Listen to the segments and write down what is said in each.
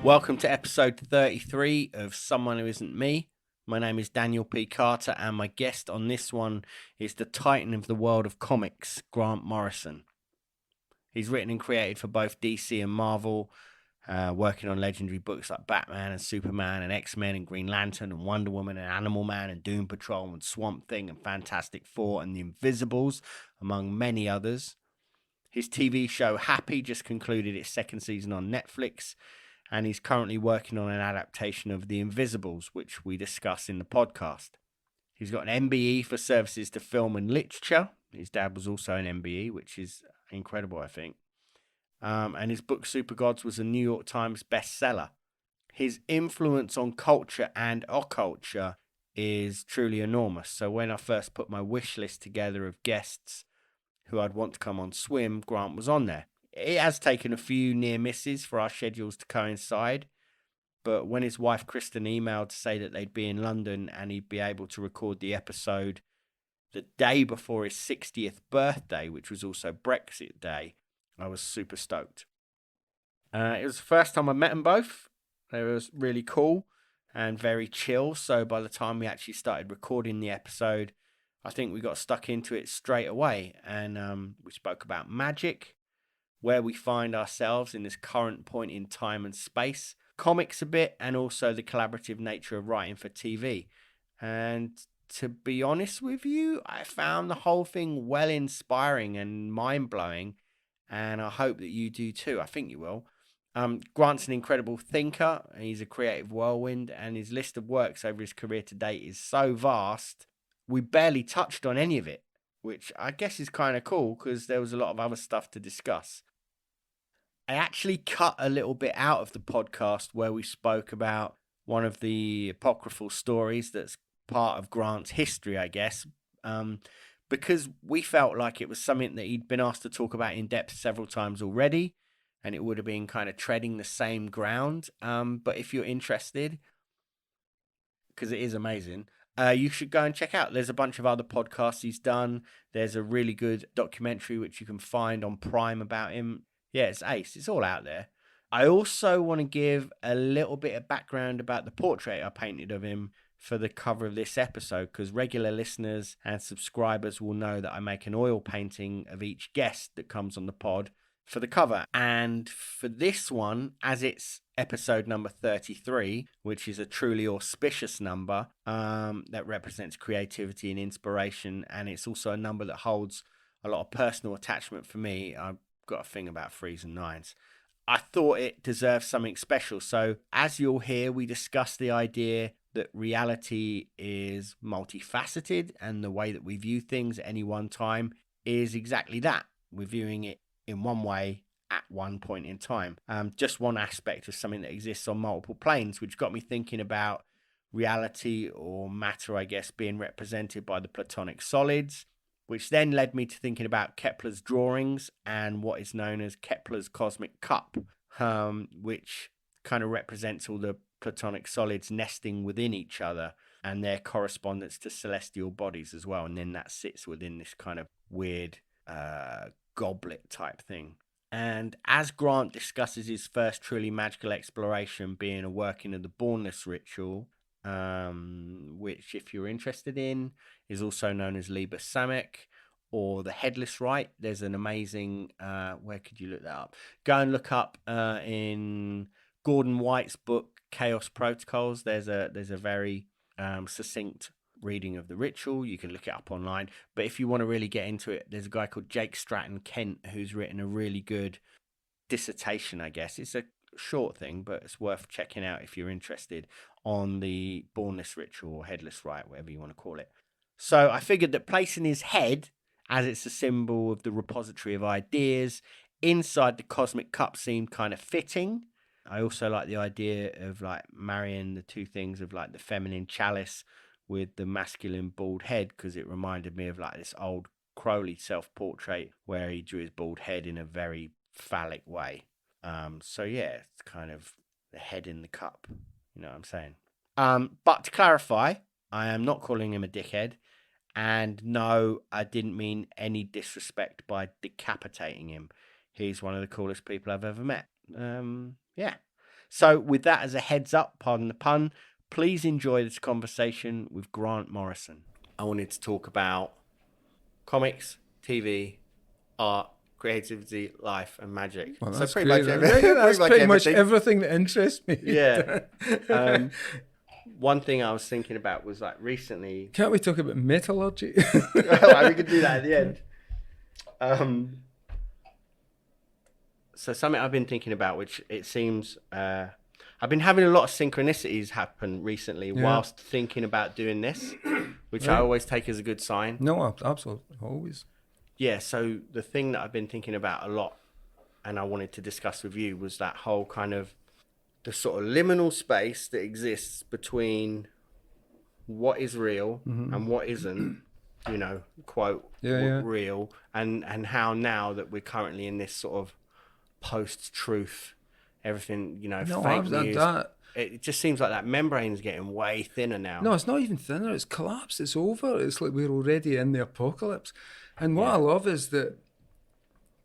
Welcome to episode 33 of Someone Who Isn't Me. My name is Daniel P. Carter, and my guest on this one is the titan of the world of comics, Grant Morrison. He's written and created for both DC and Marvel, working on legendary books like Batman and Superman and X-Men and Green Lantern and Wonder Woman and Animal Man and Doom Patrol and Swamp Thing and Fantastic Four and The Invisibles, among many others. His TV show Happy just concluded its second season on Netflix, and he's currently working on an adaptation of The Invisibles, which we discuss in the podcast. He's got an MBE for services to film and literature. His dad was also an MBE, which is incredible, I think. And his book Super Gods was a New York Times bestseller. His influence on culture and occulture is truly enormous. So when I first put my wish list together of guests who I'd want to come on Swim, Grant was on there. It has taken a few near misses for our schedules to coincide, but when his wife Kristen emailed to say that they'd be in London and he'd be able to record the episode the day before his 60th birthday, which was also Brexit Day, I was super stoked. It was the first time I met them both. They were really cool and very chill, so by the time we actually started recording the episode, I think we got stuck into it straight away, and we spoke about magic, where we find ourselves in this current point in time and space, comics a bit, and also the collaborative nature of writing for TV. And to be honest with you, I found the whole thing well inspiring and mind-blowing, and I hope that you do too. I think you will. Grant's an incredible thinker, he's a creative whirlwind, and his list of works over his career to date is so vast, we barely touched on any of it, which I guess is kind of cool because there was a lot of other stuff to discuss. I actually cut a little bit out of the podcast where we spoke about one of the apocryphal stories that's part of Grant's history, I guess, because we felt like it was something that he'd been asked to talk about in depth several times already, and it would have been kind of treading the same ground. But if you're interested, because it is amazing, you should go and check out. There's a bunch of other podcasts he's done. There's a really good documentary which you can find on Prime about him. Yeah, it's ace. It's all out there. I also want to give a little bit of background about the portrait I painted of him for the cover of this episode, because regular listeners and subscribers will know that I make an oil painting of each guest that comes on the pod for the cover. And for this one, as it's episode number 33, which is a truly auspicious number that represents creativity and inspiration, and it's also a number that holds a lot of personal attachment for me. I've got a thing about 3s and 9s. I thought it deserved something special. So as you'll hear, we discuss the idea that reality is multifaceted, and the way that we view things at any one time is exactly that. We're viewing it in one way at one point in time. Just one aspect of something that exists on multiple planes, which got me thinking about reality, or matter, I guess, being represented by the Platonic solids, which then led me to thinking about Kepler's drawings and what is known as Kepler's cosmic cup, which kind of represents all the Platonic solids nesting within each other and their correspondence to celestial bodies as well. And then that sits within this kind of weird goblet type thing. And as Grant discusses his first truly magical exploration being a working of the Bornness ritual, which, if you're interested in, is also known as Liber Samek or the Headless Rite. There's an amazing, where could you look that up? Go and look up in Gordon White's book, Chaos Protocols. There's a very succinct reading of the ritual. You can look it up online. But if you want to really get into it, there's a guy called Jake Stratton Kent who's written a really good dissertation, I guess. It's a short thing, but it's worth checking out if you're interested, on the Bornness ritual or Headless Rite, whatever you want to call it. So I figured that placing his head, as it's a symbol of the repository of ideas, inside the cosmic cup seemed kind of fitting. I also like the idea of like marrying the two things of like the feminine chalice with the masculine bald head, because it reminded me of like this old Crowley self-portrait where he drew his bald head in a very phallic way. So yeah, it's kind of the head in the cup. You know what I'm saying? But to clarify, I am not calling him a dickhead. And no, I didn't mean any disrespect by decapitating him. He's one of the coolest people I've ever met. Yeah. So with that as a heads up, pardon the pun, please enjoy this conversation with Grant Morrison. I wanted to talk about comics, TV, art, creativity, life, and magic. Well, So that's pretty great. much everything. That's pretty much everything that interests me. Yeah. One thing I was thinking about was like recently. Can't we talk about metallurgy? Well, we could do that at the end. So something I've been thinking about, which it seems I've been having a lot of synchronicities happen recently whilst thinking about doing this, which I always take as a good sign. No, absolutely, always. Yeah, so the thing that I've been thinking about a lot and I wanted to discuss with you was that whole kind of the sort of liminal space that exists between what is real and what isn't, you know, quote, real, and how now that we're currently in this sort of post-truth, everything, you know, fake news. It just seems like that membrane's getting way thinner now. No, it's not even thinner. It's collapsed. It's over. It's like we're already in the apocalypse. And what I love is that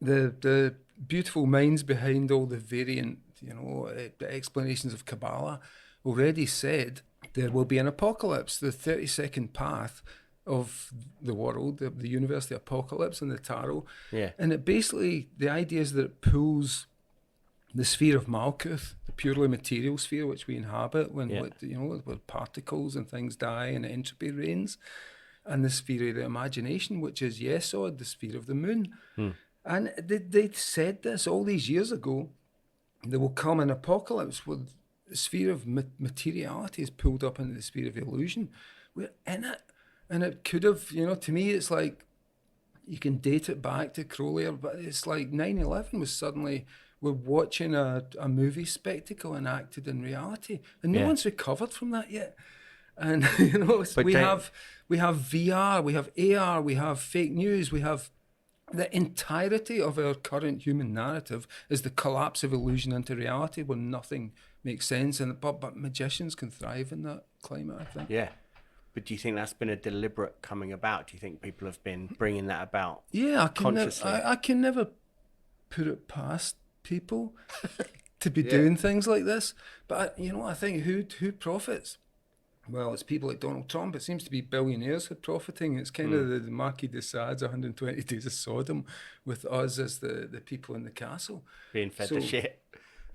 the beautiful minds behind all the variant, you know, explanations of Kabbalah already said there will be an apocalypse. The 30-second path of the world, the universe, the apocalypse, and the tarot. Yeah. And it basically, the idea is that it pulls the sphere of Malkuth, the purely material sphere which we inhabit when you know, where particles and things die and entropy reigns, and the sphere of the imagination, which is Yesod, the sphere of the moon. And they said this all these years ago. There will come an apocalypse where the sphere of materiality is pulled up into the sphere of illusion. We're in it. And it could have, you know, to me, it's like, you can date it back to Crowley, but it's like 9/11 was suddenly, we're watching a movie spectacle enacted in reality. And no one's recovered from that yet. And, you know, we have VR, we have AR, we have fake news, we have the entirety of our current human narrative is the collapse of illusion into reality where nothing makes sense. But magicians can thrive in that climate, I think. Yeah. But do you think that's been a deliberate coming about? Do you think people have been bringing that about? Yeah, consciously? I can never put it past people to be doing things like this. But you know, I think who profits? Well, it's people like Donald Trump. It seems to be billionaires who are profiting. It's kind of the Marquis de Sade's 120 Days of Sodom, with us as the people in the castle Being fed the shit.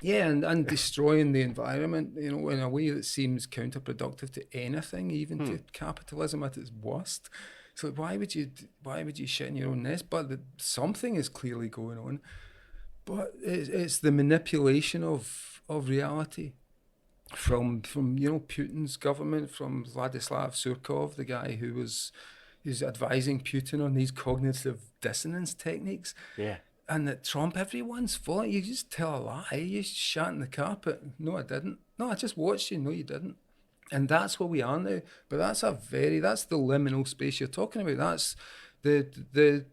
Yeah, and destroying the environment, you know, in a way that seems counterproductive to anything, even to capitalism at its worst. So why would you shit in your own nest? But something is clearly going on. But it's the manipulation of reality from you know, Putin's government, from Vladislav Surkov, the guy who's advising Putin on these cognitive dissonance techniques. Yeah. And that Trump, everyone's full. You just tell a lie. You shat in the carpet. No, I didn't. No, I just watched you. No, you didn't. And that's where we are now. But that's the liminal space you're talking about. That's the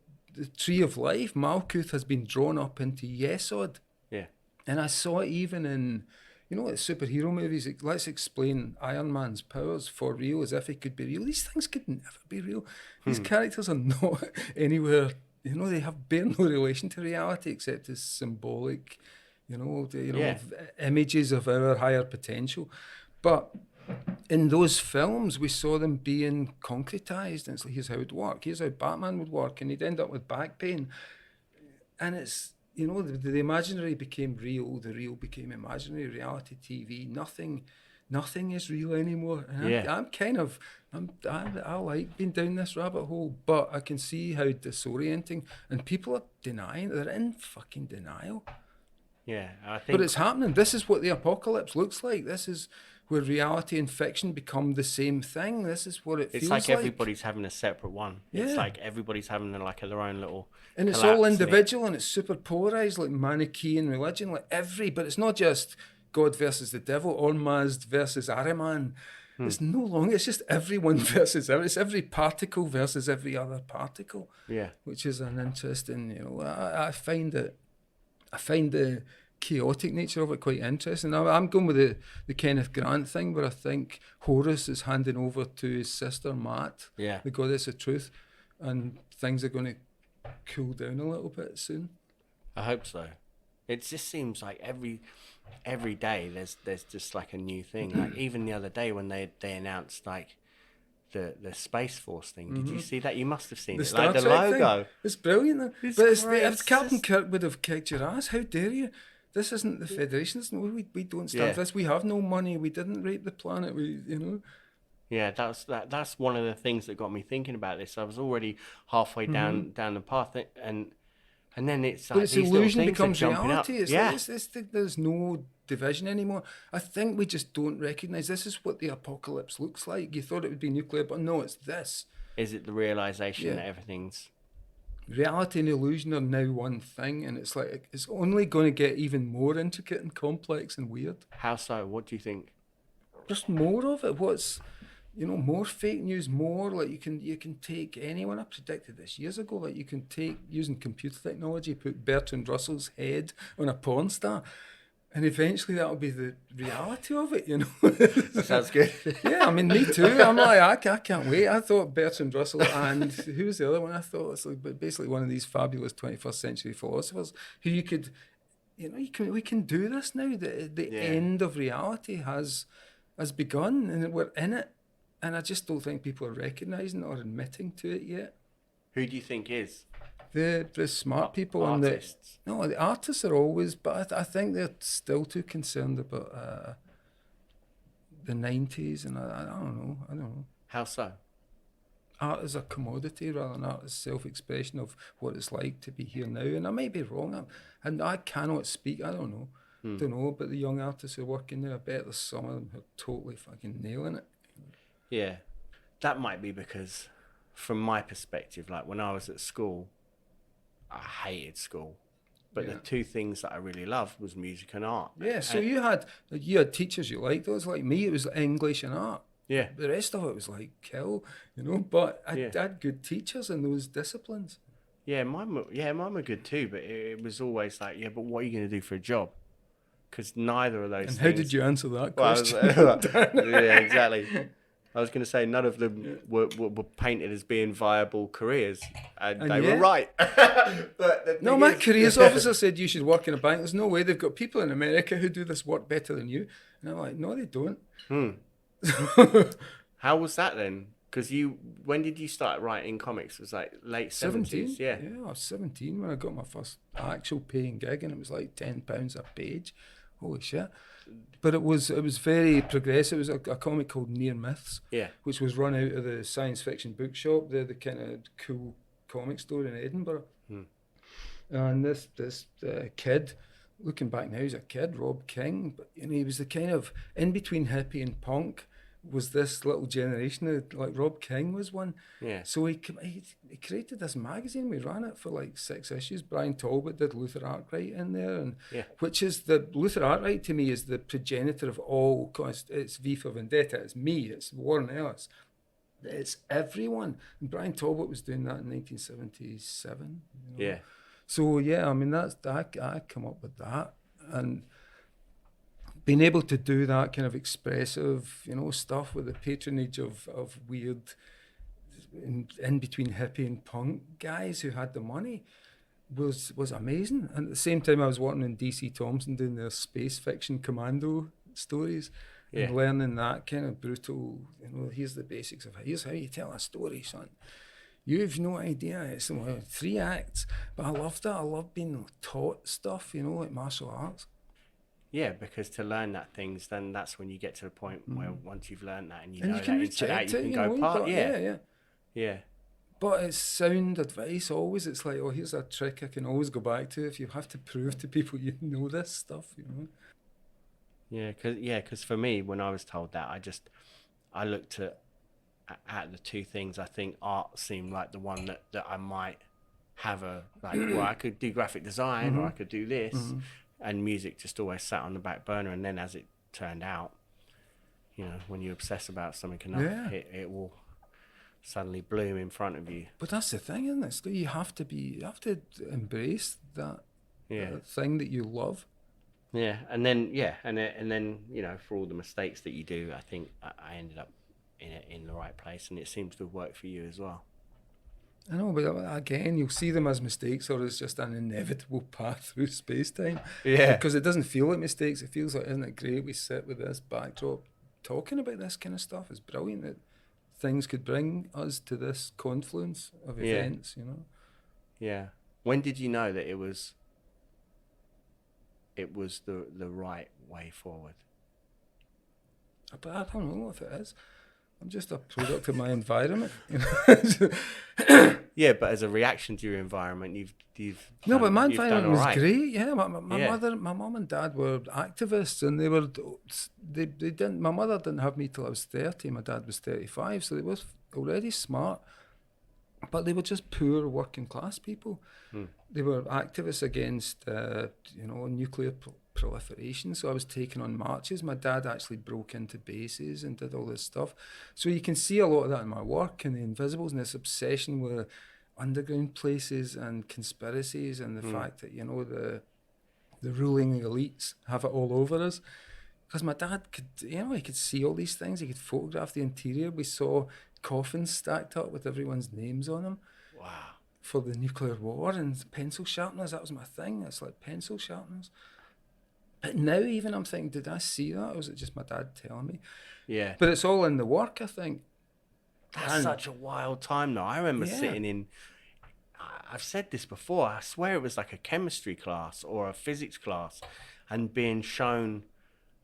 tree of life. Malkuth has been drawn up into Yesod. Yeah. And I saw it even in, you know, like superhero movies. Let's explain Iron Man's powers for real as if it could be real. These things could never be real. These characters are not anywhere. You know, they have bare no relation to reality except as symbolic, images of our higher potential. But in those films, we saw them being concretized. And it's like, here's how it would work. Here's how Batman would work. And he'd end up with back pain. And it's, you know, the imaginary became real. The real became imaginary. Reality TV, nothing is real anymore. And I like being down this rabbit hole, but I can see how disorienting, and people are denying. They're in fucking denial. Yeah, I think. But it's happening. This is what the apocalypse looks like. This is where reality and fiction become the same thing. This is what it feels like. It's like everybody's having a separate one. Yeah. It's like everybody's having their own little. And it's all individual, and it's super polarized, like Manichaean religion, but it's not just God versus the devil, Ormazd versus Ahriman. It's no longer, it's just everyone versus everyone. It's every particle versus every other particle. Yeah. Which is an interesting, you know, I find the chaotic nature of it quite interesting. I'm going with the Kenneth Grant thing, where I think Horus is handing over to his sister Mat, the goddess of truth, and things are going to cool down a little bit soon. I hope so. It just seems like every day there's just like a new thing. Like even the other day when they announced like the Space Force thing. Did you see that? You must have seen The it. Star Like the Trek logo. thing. It's brilliant. It's But great. if Captain Just... Kirk would have kicked your ass, how dare you? This isn't the Federation. We don't stand for this. We have no money. We didn't rape the planet. Yeah, that's one of the things that got me thinking about this. I was already halfway down the path, and then it's like But its these little illusion things are becomes jumping reality. up. It's like there's no division anymore. I think we just don't recognise this is what the apocalypse looks like. You thought it would be nuclear, but no, it's this. Is it the realization that everything's... Reality and illusion are now one thing, and it's like it's only going to get even more intricate and complex and weird. How so? What do you think? Just more of it. More fake news, more like you can take anyone. I predicted this years ago. Like you can take, using computer technology, put Bertrand Russell's head on a porn star, and eventually that'll be the reality of it. That sounds good. Yeah, I mean, me too. I'm like, I can't wait. I thought Bertrand Russell and who was the other one? I thought it's like basically one of these fabulous 21st century philosophers who you could, we can do this now. The end of reality has begun, and we're in it. And I just don't think people are recognising or admitting to it yet. Who do you think is? The smart people. Artists. The artists are always, but I think they're still too concerned about the 90s, and I don't know. How so? Art is a commodity rather than art is self-expression of what it's like to be here now. And I might be wrong, and I cannot speak. I don't know. Don't know, but the young artists who are working there, I bet there's some of them who are totally fucking nailing it. Yeah, that might be because, from my perspective, like when I was at school, I hated school, but the two things that I really loved was music and art. Yeah, so you had teachers you liked. Those like me, it was English and art. Yeah, the rest of it was like kill, But I had good teachers in those disciplines. Yeah, mine were good too, but it was always like, but what are you going to do for a job? Because neither of those. And things... how did you answer that question? Yeah, exactly. I was going to say none of them were painted as being viable careers, and they were right. But no, my careers officer said you should work in a bank. There's no way. They've got people in America who do this work better than you. And I'm like, no, they don't. How was that then? Because when did you start writing comics? It was like late 70s, yeah. Yeah, I was 17 when I got my first actual paying gig, and it was like £10 a page. Holy shit. But it was very progressive. It was a comic called Near Myths, which was run out of the science fiction bookshop, the kind of cool comic store in Edinburgh. And this kid, looking back now, he's a kid, Rob King, but he was the kind of in between hippie and punk. Was this little generation like Rob King was one. Yeah. So he created this magazine. We ran it for like 6 issues. Brian Talbot did Luther Arkwright in there, and which is the Luther Arkwright to me is the progenitor of all. It's V for Vendetta. It's me. It's Warren Ellis. It's everyone. And Brian Talbot was doing that in 1977. Yeah. So I mean I come up with that, and being able to do that kind of expressive, stuff with the patronage of weird, in between hippie and punk guys who had the money was amazing. And at the same time, I was working in DC Thompson doing their space fiction commando stories and learning that kind of brutal, here's the basics of here's how you tell a story, son. You've no idea. It's 3 acts. But I loved that. I love being taught stuff, like martial arts. Yeah, because to learn that things, then that's when you get to the point where once you've learned that and you know that inside out, you can go part. Yeah. But it's sound advice always. It's like, here's a trick I can always go back to if you have to prove to people you know this stuff, Yeah, because for me, when I was told that, I looked at the two things. I think art seemed like the one that I might have I could do graphic design or I could do this. And music just always sat on the back burner. And then as it turned out, when you obsess about something enough, it will suddenly bloom in front of you. But that's the thing, isn't it? So you have to embrace that thing that you love. Yeah, and then for all the mistakes that you do, I think I ended up in the right place, and it seems to have worked for you as well. I know, but again, you'll see them as mistakes or as just an inevitable path through space-time. Yeah. Because it doesn't feel like mistakes. It feels like, isn't it great we sit with this backdrop talking about this kind of stuff? It's brilliant that things could bring us to this confluence of events, you know? Yeah. When did you know that it was the right way forward? But I don't know if it is. I'm just a product of my environment. You know? Yeah, but as a reaction to your environment, you've No, but my you've done environment all was right. great. Yeah, my Yeah. mother, my mum and dad were activists, and they didn't. My mother didn't have me till I was 30. My dad was 35, so they were already smart, but they were just poor working class people. They were activists against, nuclear proliferation. So I was taking on marches. My dad actually broke into bases and did all this stuff. So you can see a lot of that in my work and the invisibles and this obsession with underground places and conspiracies and the fact that, you know, the ruling elites have it all over us. Because my dad could, you know, he could see all these things. He could photograph the interior. We saw coffins stacked up with everyone's names on them. Wow. For the nuclear war, and pencil sharpeners, that was my thing. It's like pencil sharpeners. But now even I'm thinking, did I see that, or was it just my dad telling me? Yeah. But it's all in the work, I think. That's such a wild time, though. I remember sitting in, I've said this before, I swear it was like a chemistry class or a physics class, and being shown,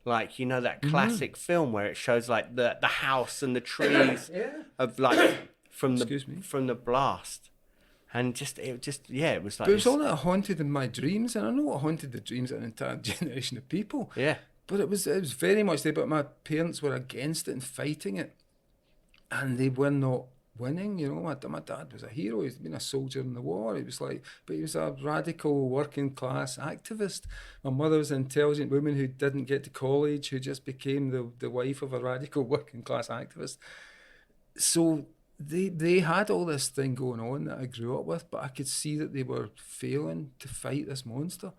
like, you know, that classic film where it shows like the house and the trees of like from the blast. And it was like. But it was all that haunted in my dreams, and I know what haunted the dreams of an entire generation of people. Yeah. But it was very much there. But my parents were against it and fighting it, and they were not winning. You know, my dad was a hero. He's been a soldier in the war. But he was a radical working class activist. My mother was an intelligent woman who didn't get to college, who just became the wife of a radical working class activist. So they had all this thing going on that I grew up with, but I could see that they were failing to fight this monster.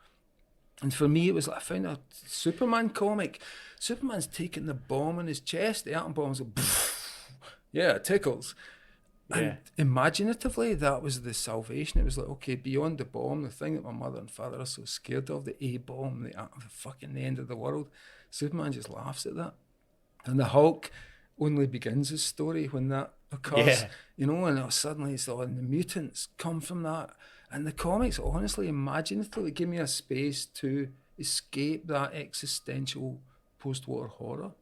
And for me, it was like I found a Superman comic. Superman's taking the bomb in his chest, the atom bomb's like, yeah, it tickles. Yeah. And imaginatively, that was the salvation. It was like, okay, beyond the bomb, the thing that my mother and father are so scared of, the A-bomb, the fucking end of the world, Superman just laughs at that. And the Hulk only begins his story when that occurs, you know, and suddenly it's all, and the mutants come from that. And the comics, honestly, imaginatively give me a space to escape that existential post-war horror.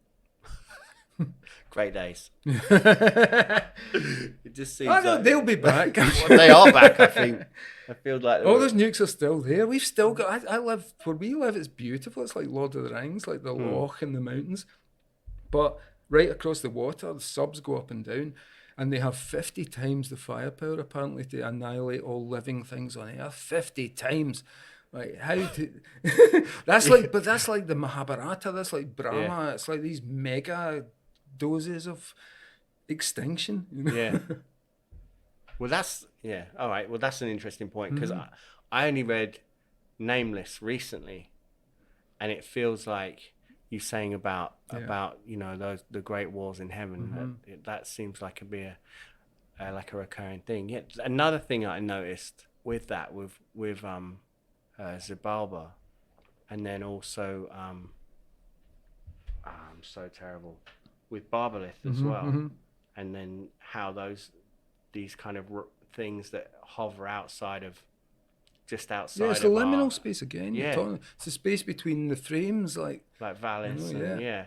Great days. It just seems like they'll be back. Well, they are back, I think. I feel like all those nukes are still there. We've still got. I live where we live. It's beautiful. It's like Lord of the Rings, like the loch and the mountains. But right across the water, the subs go up and down, and they have 50 times the firepower apparently to annihilate all living things on Earth. 50 times. Like how to that's like the Mahabharata, that's like Brahma, it's like these mega doses of extinction. You know? Yeah. Well, all right. Well, that's an interesting point, because I only read Nameless recently, and it feels like you saying about you know the great wars in heaven. That seems like a recurring thing. Yeah. Another thing I noticed with that with Xibalba, and then also I'm so terrible with Barbalith as well, and then how these kind of things that hover outside of. Just outside. Yeah, it's the liminal space again. Yeah, it's the space between the frames, like Valis. You know,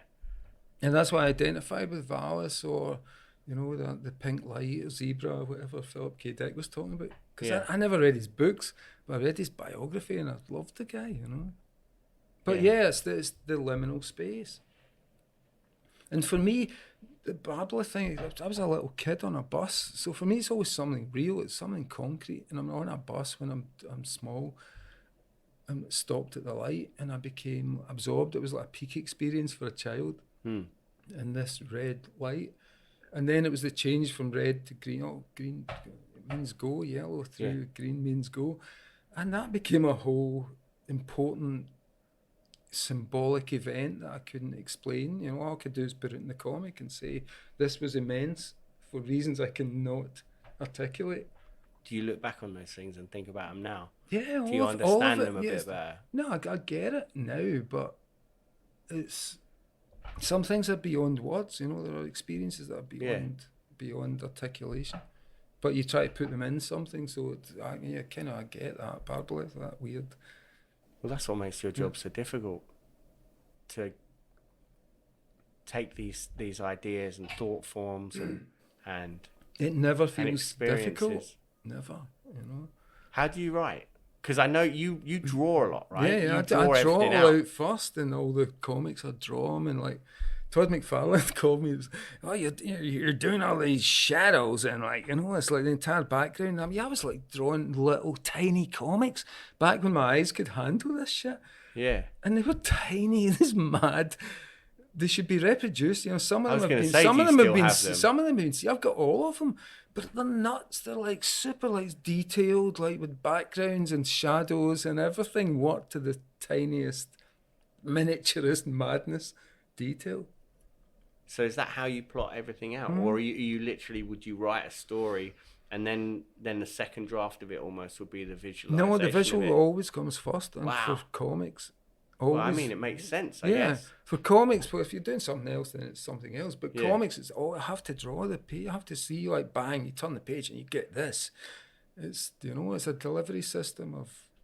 and that's why I identified with Valis, or you know, the pink light, or Zebra, or whatever Philip K. Dick was talking about. Because I never read his books, but I read his biography, and I loved the guy, you know. But it's the liminal space. And for me, the Barbara thing, I was a little kid on a bus, so for me it's always something real, it's something concrete, and I'm on a bus when I'm small, I'm stopped at the light, and I became absorbed. It was like a peak experience for a child, in this red light, and then it was the change from red to green. Oh, green means go, yellow through green means go, and that became a whole important symbolic event that I couldn't explain. You know, all I could do is put it in the comic and say this was immense for reasons I cannot articulate. do you look back on those things and think about them now? Yeah, Do you all of understand it. them a bit better? No, I get it now, but it's some things are beyond words. You know, there are experiences that are beyond articulation. But you try to put them in something, so I get that. Barbara, that weird. Well, that's what makes your job so difficult. To take these ideas and thought forms and it never and feels difficult. Never, you know. How do you write? Because I know you draw a lot, right? Yeah, you I draw draw everything all out first, and all the comics I draw them, and like Todd McFarlane called me, "Oh, you're doing all these shadows and like, you know, it's like the entire background." I was like drawing little tiny comics back when my eyes could handle this shit. Yeah, and they were tiny. This mad. They should be reproduced. You know, some of them have been. Some of them have been. See, I've got all of them, but they're nuts. They're like super, like detailed, like with backgrounds and shadows and everything worked to the tiniest, miniaturest madness detail. So is that how you plot everything out, or are you literally, would you write a story and then the second draft of it almost would be the visualization? No, the visual always comes first, and for comics. Always. Well, I mean, it makes sense, I guess. For comics, well, if you're doing something else, then it's something else. But comics, it's I have to draw the page. I have to see, like, bang, you turn the page and you get this. It's, you know, it's a delivery system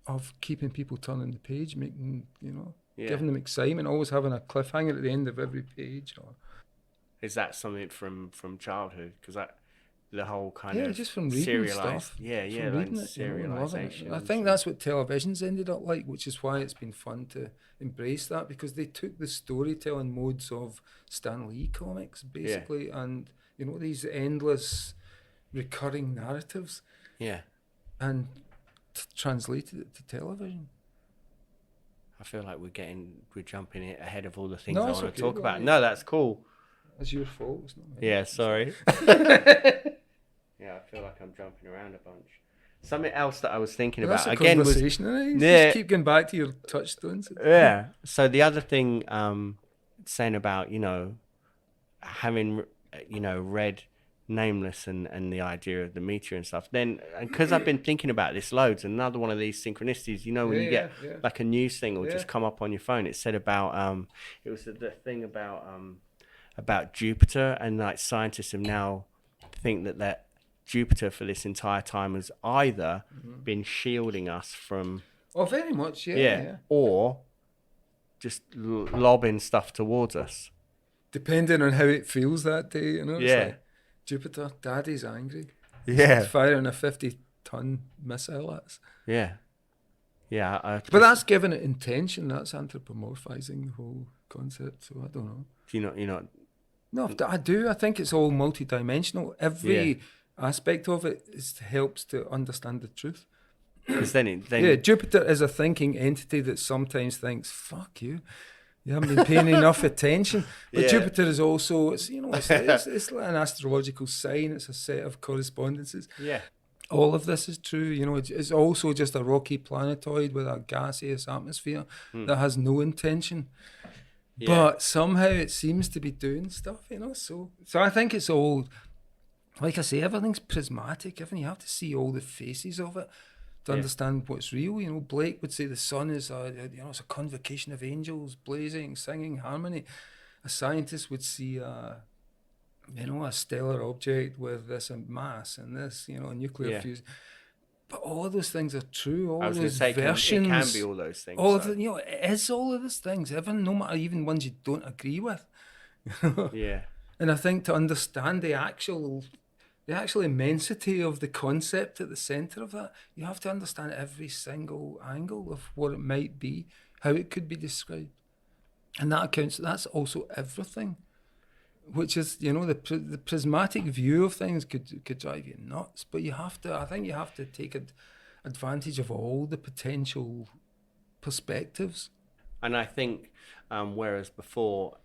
of keeping people turning the page, making, you know, giving them excitement, always having a cliffhanger at the end of every page. Is that something from childhood? Because the whole kind of just from reading stuff. Like serialization. I think that's what television's ended up like, which is why it's been fun to embrace that, because they took the storytelling modes of Stan Lee comics basically, and you know, these endless recurring narratives, and translated it to television. I feel like we're jumping ahead of all the things I want to talk about. Yeah. No, that's cool. It's your fault. It's not mine. Yeah, sorry. Yeah, I feel like I'm jumping around a bunch. Something else that I was thinking about again was just keep going back to your touchstones. Yeah. So the other thing, saying about, you know, having, you know, read Nameless and the idea of the meteor and stuff. Then, because I've been thinking about this loads, another one of these synchronicities. You know, when you get like a news thing or just come up on your phone, it said about it was the thing about Jupiter, and like scientists have now think that Jupiter for this entire time has either been shielding us from very much or just lobbing stuff towards us, depending on how it feels that day, you know. It's like, Jupiter, Daddy's angry. He's firing a 50-ton missile at us. But that's giving it intention. That's anthropomorphizing the whole concept. So I don't know. Do you not? No, I do. I think it's all multidimensional. Every aspect of it helps to understand the truth. Because then Jupiter is a thinking entity that sometimes thinks, "Fuck you, you haven't been paying enough attention." But Jupiter is also, it's like an astrological sign. It's a set of correspondences. Yeah. All of this is true. You know, it's also just a rocky planetoid with a gaseous atmosphere that has no intention. But somehow it seems to be doing stuff, you know. So I think it's all, like I say, everything's prismatic. You have to see all the faces of it to understand what's real. You know, Blake would say the sun is it's a convocation of angels, blazing, singing harmony. A scientist would see a stellar object with this mass and this, you know, a nuclear fusion. But all of those things are true. All of those versions, it can be all those things. All of the, you know, it is all of those things. No matter even ones you don't agree with. And I think to understand the actual immensity of the concept at the centre of that, you have to understand every single angle of what it might be, how it could be described, and that's also everything. Which is, you know, the prismatic view of things could drive you nuts, but I think you have to take advantage of all the potential perspectives. And I think, whereas before,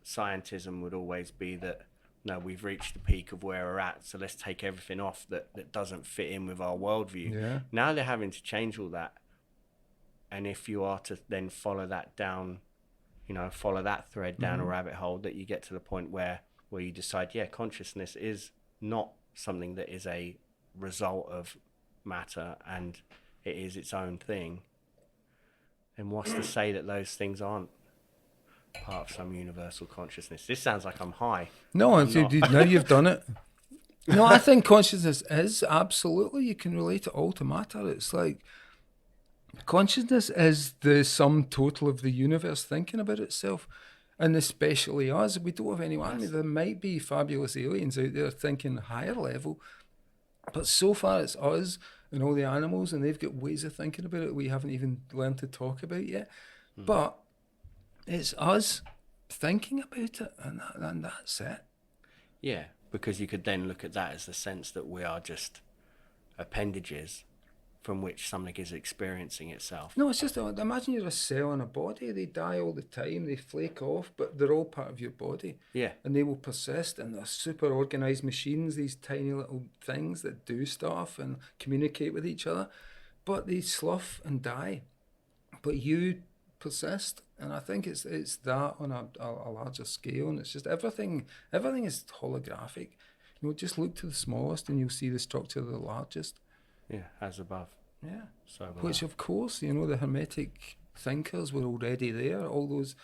scientism would always be that, no, we've reached the peak of where we're at, so let's take everything off that doesn't fit in with our worldview. Yeah. Now they're having to change all that, and if you are to then follow that down, you know, follow that thread down a rabbit hole, that you get to the point where you decide, consciousness is not something that is a result of matter and it is its own thing, then what's to say that those things aren't part of some universal consciousness? This sounds like I'm high. No, now you've done it. No, I think consciousness is absolutely, you can relate it all to matter. It's like consciousness is the sum total of the universe thinking about itself, and especially us. We don't have anyone. I mean, there might be fabulous aliens out there thinking higher level, but so far it's us and all the animals, and they've got ways of thinking about it we haven't even learned to talk about yet. But it's us thinking about it, and that's it. Yeah, because you could then look at that as the sense that we are just appendages from which something is experiencing itself. No, it's just, imagine you're a cell in a body. They die all the time, they flake off, but they're all part of your body. Yeah. And they will persist, and they're super organised machines, these tiny little things that do stuff and communicate with each other. But they slough and die. But you persist, and I think it's that on a larger scale, and it's just everything is holographic. You know, just look to the smallest and you'll see the structure of the largest. Yeah, as above. Yeah. So below. Which, of course, you know, the Hermetic thinkers were already there. All those,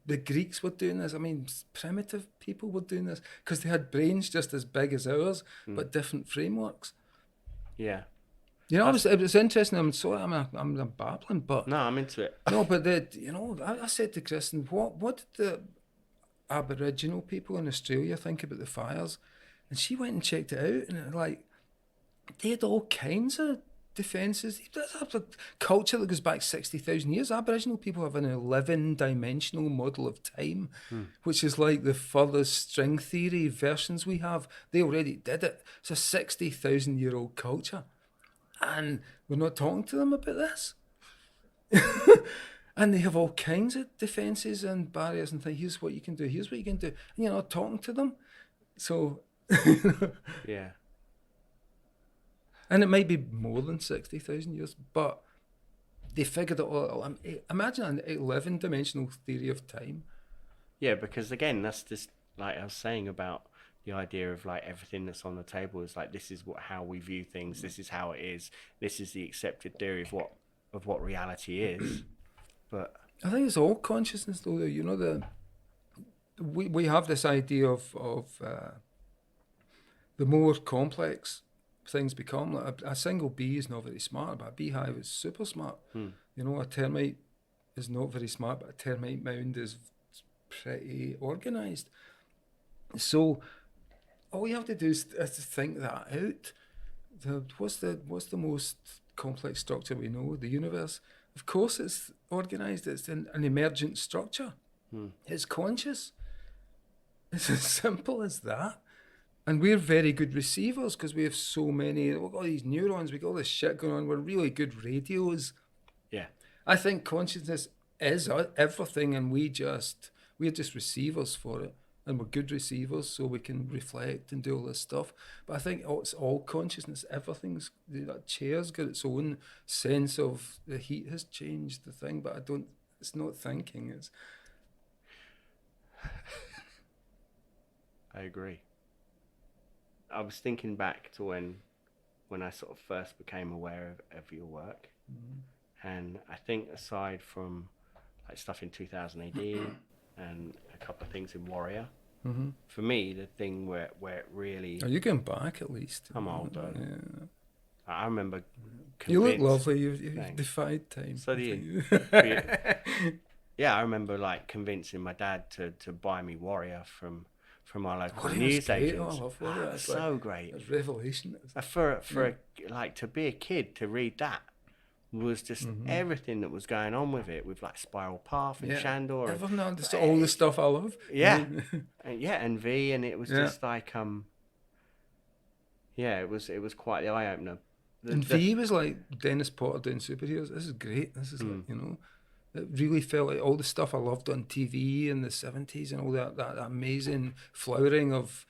the Greeks were doing this. I mean, primitive people were doing this because they had brains just as big as ours, but different frameworks. Yeah. You know, it was interesting. I'm sorry, I'm babbling, but no, I'm into it. No, but I said to Kristen, what did the Aboriginal people in Australia think about the fires? And she went and checked it out, and like they had all kinds of defences. That's a culture that goes back 60,000 years. Aboriginal people have an 11-dimensional model of time, which is like the furthest string theory versions we have. They already did it. It's a 60,000-year-old culture. And we're not talking to them about this. And they have all kinds of defences and barriers and things. Here's what you can do. Here's what you can do. And you're not talking to them. So... Yeah. And it might be more than 60,000 years, but they figured it all out. Imagine an 11-dimensional theory of time. Yeah, because again, that's just like I was saying about the idea of like everything that's on the table is like this is how we view things. This is how it is. This is the accepted theory of what reality is. But I think it's all consciousness, though. You know, we have this idea of the more complex things become. Like a single bee is not very smart, but a beehive is super smart. You know, a termite is not very smart, but a termite mound is pretty organised. So all you have to do is to think that out. What's the most complex structure we know? The universe. Of course, it's organised. It's an emergent structure. It's conscious. It's as simple as that. And we're very good receivers because we have so many. We've got all these neurons. We've got all this shit going on. We're really good radios. yeah, I think consciousness is everything, and we're just receivers for it, and we're good receivers, so we can reflect and do all this stuff. But I think it's all consciousness. Everything's that chair's got its own sense of the heat has changed the thing, but it's not thinking. It's. I agree. I was thinking back to when I sort of first became aware of your work, and I think aside from like stuff in 2000 AD and a couple of things in Warrior, for me the thing where it really... Are you going back at least? I'm old though. Yeah. I remember You look convinced... lovely. You've defied time. So do you. Yeah, I remember like convincing my dad to buy me Warrior from our local news agents. Oh, I love Warrior. It's so great. It's revelation. Like to be a kid to read that was just everything that was going on with it, with like Spiral Path and Shandor. All the stuff I love. Yeah, and V, and it was just like it was quite the eye opener. And V was like Dennis Potter doing superheroes. This is great. This is like, you know, it really felt like all the stuff I loved on TV in the 70s and all that amazing flowering of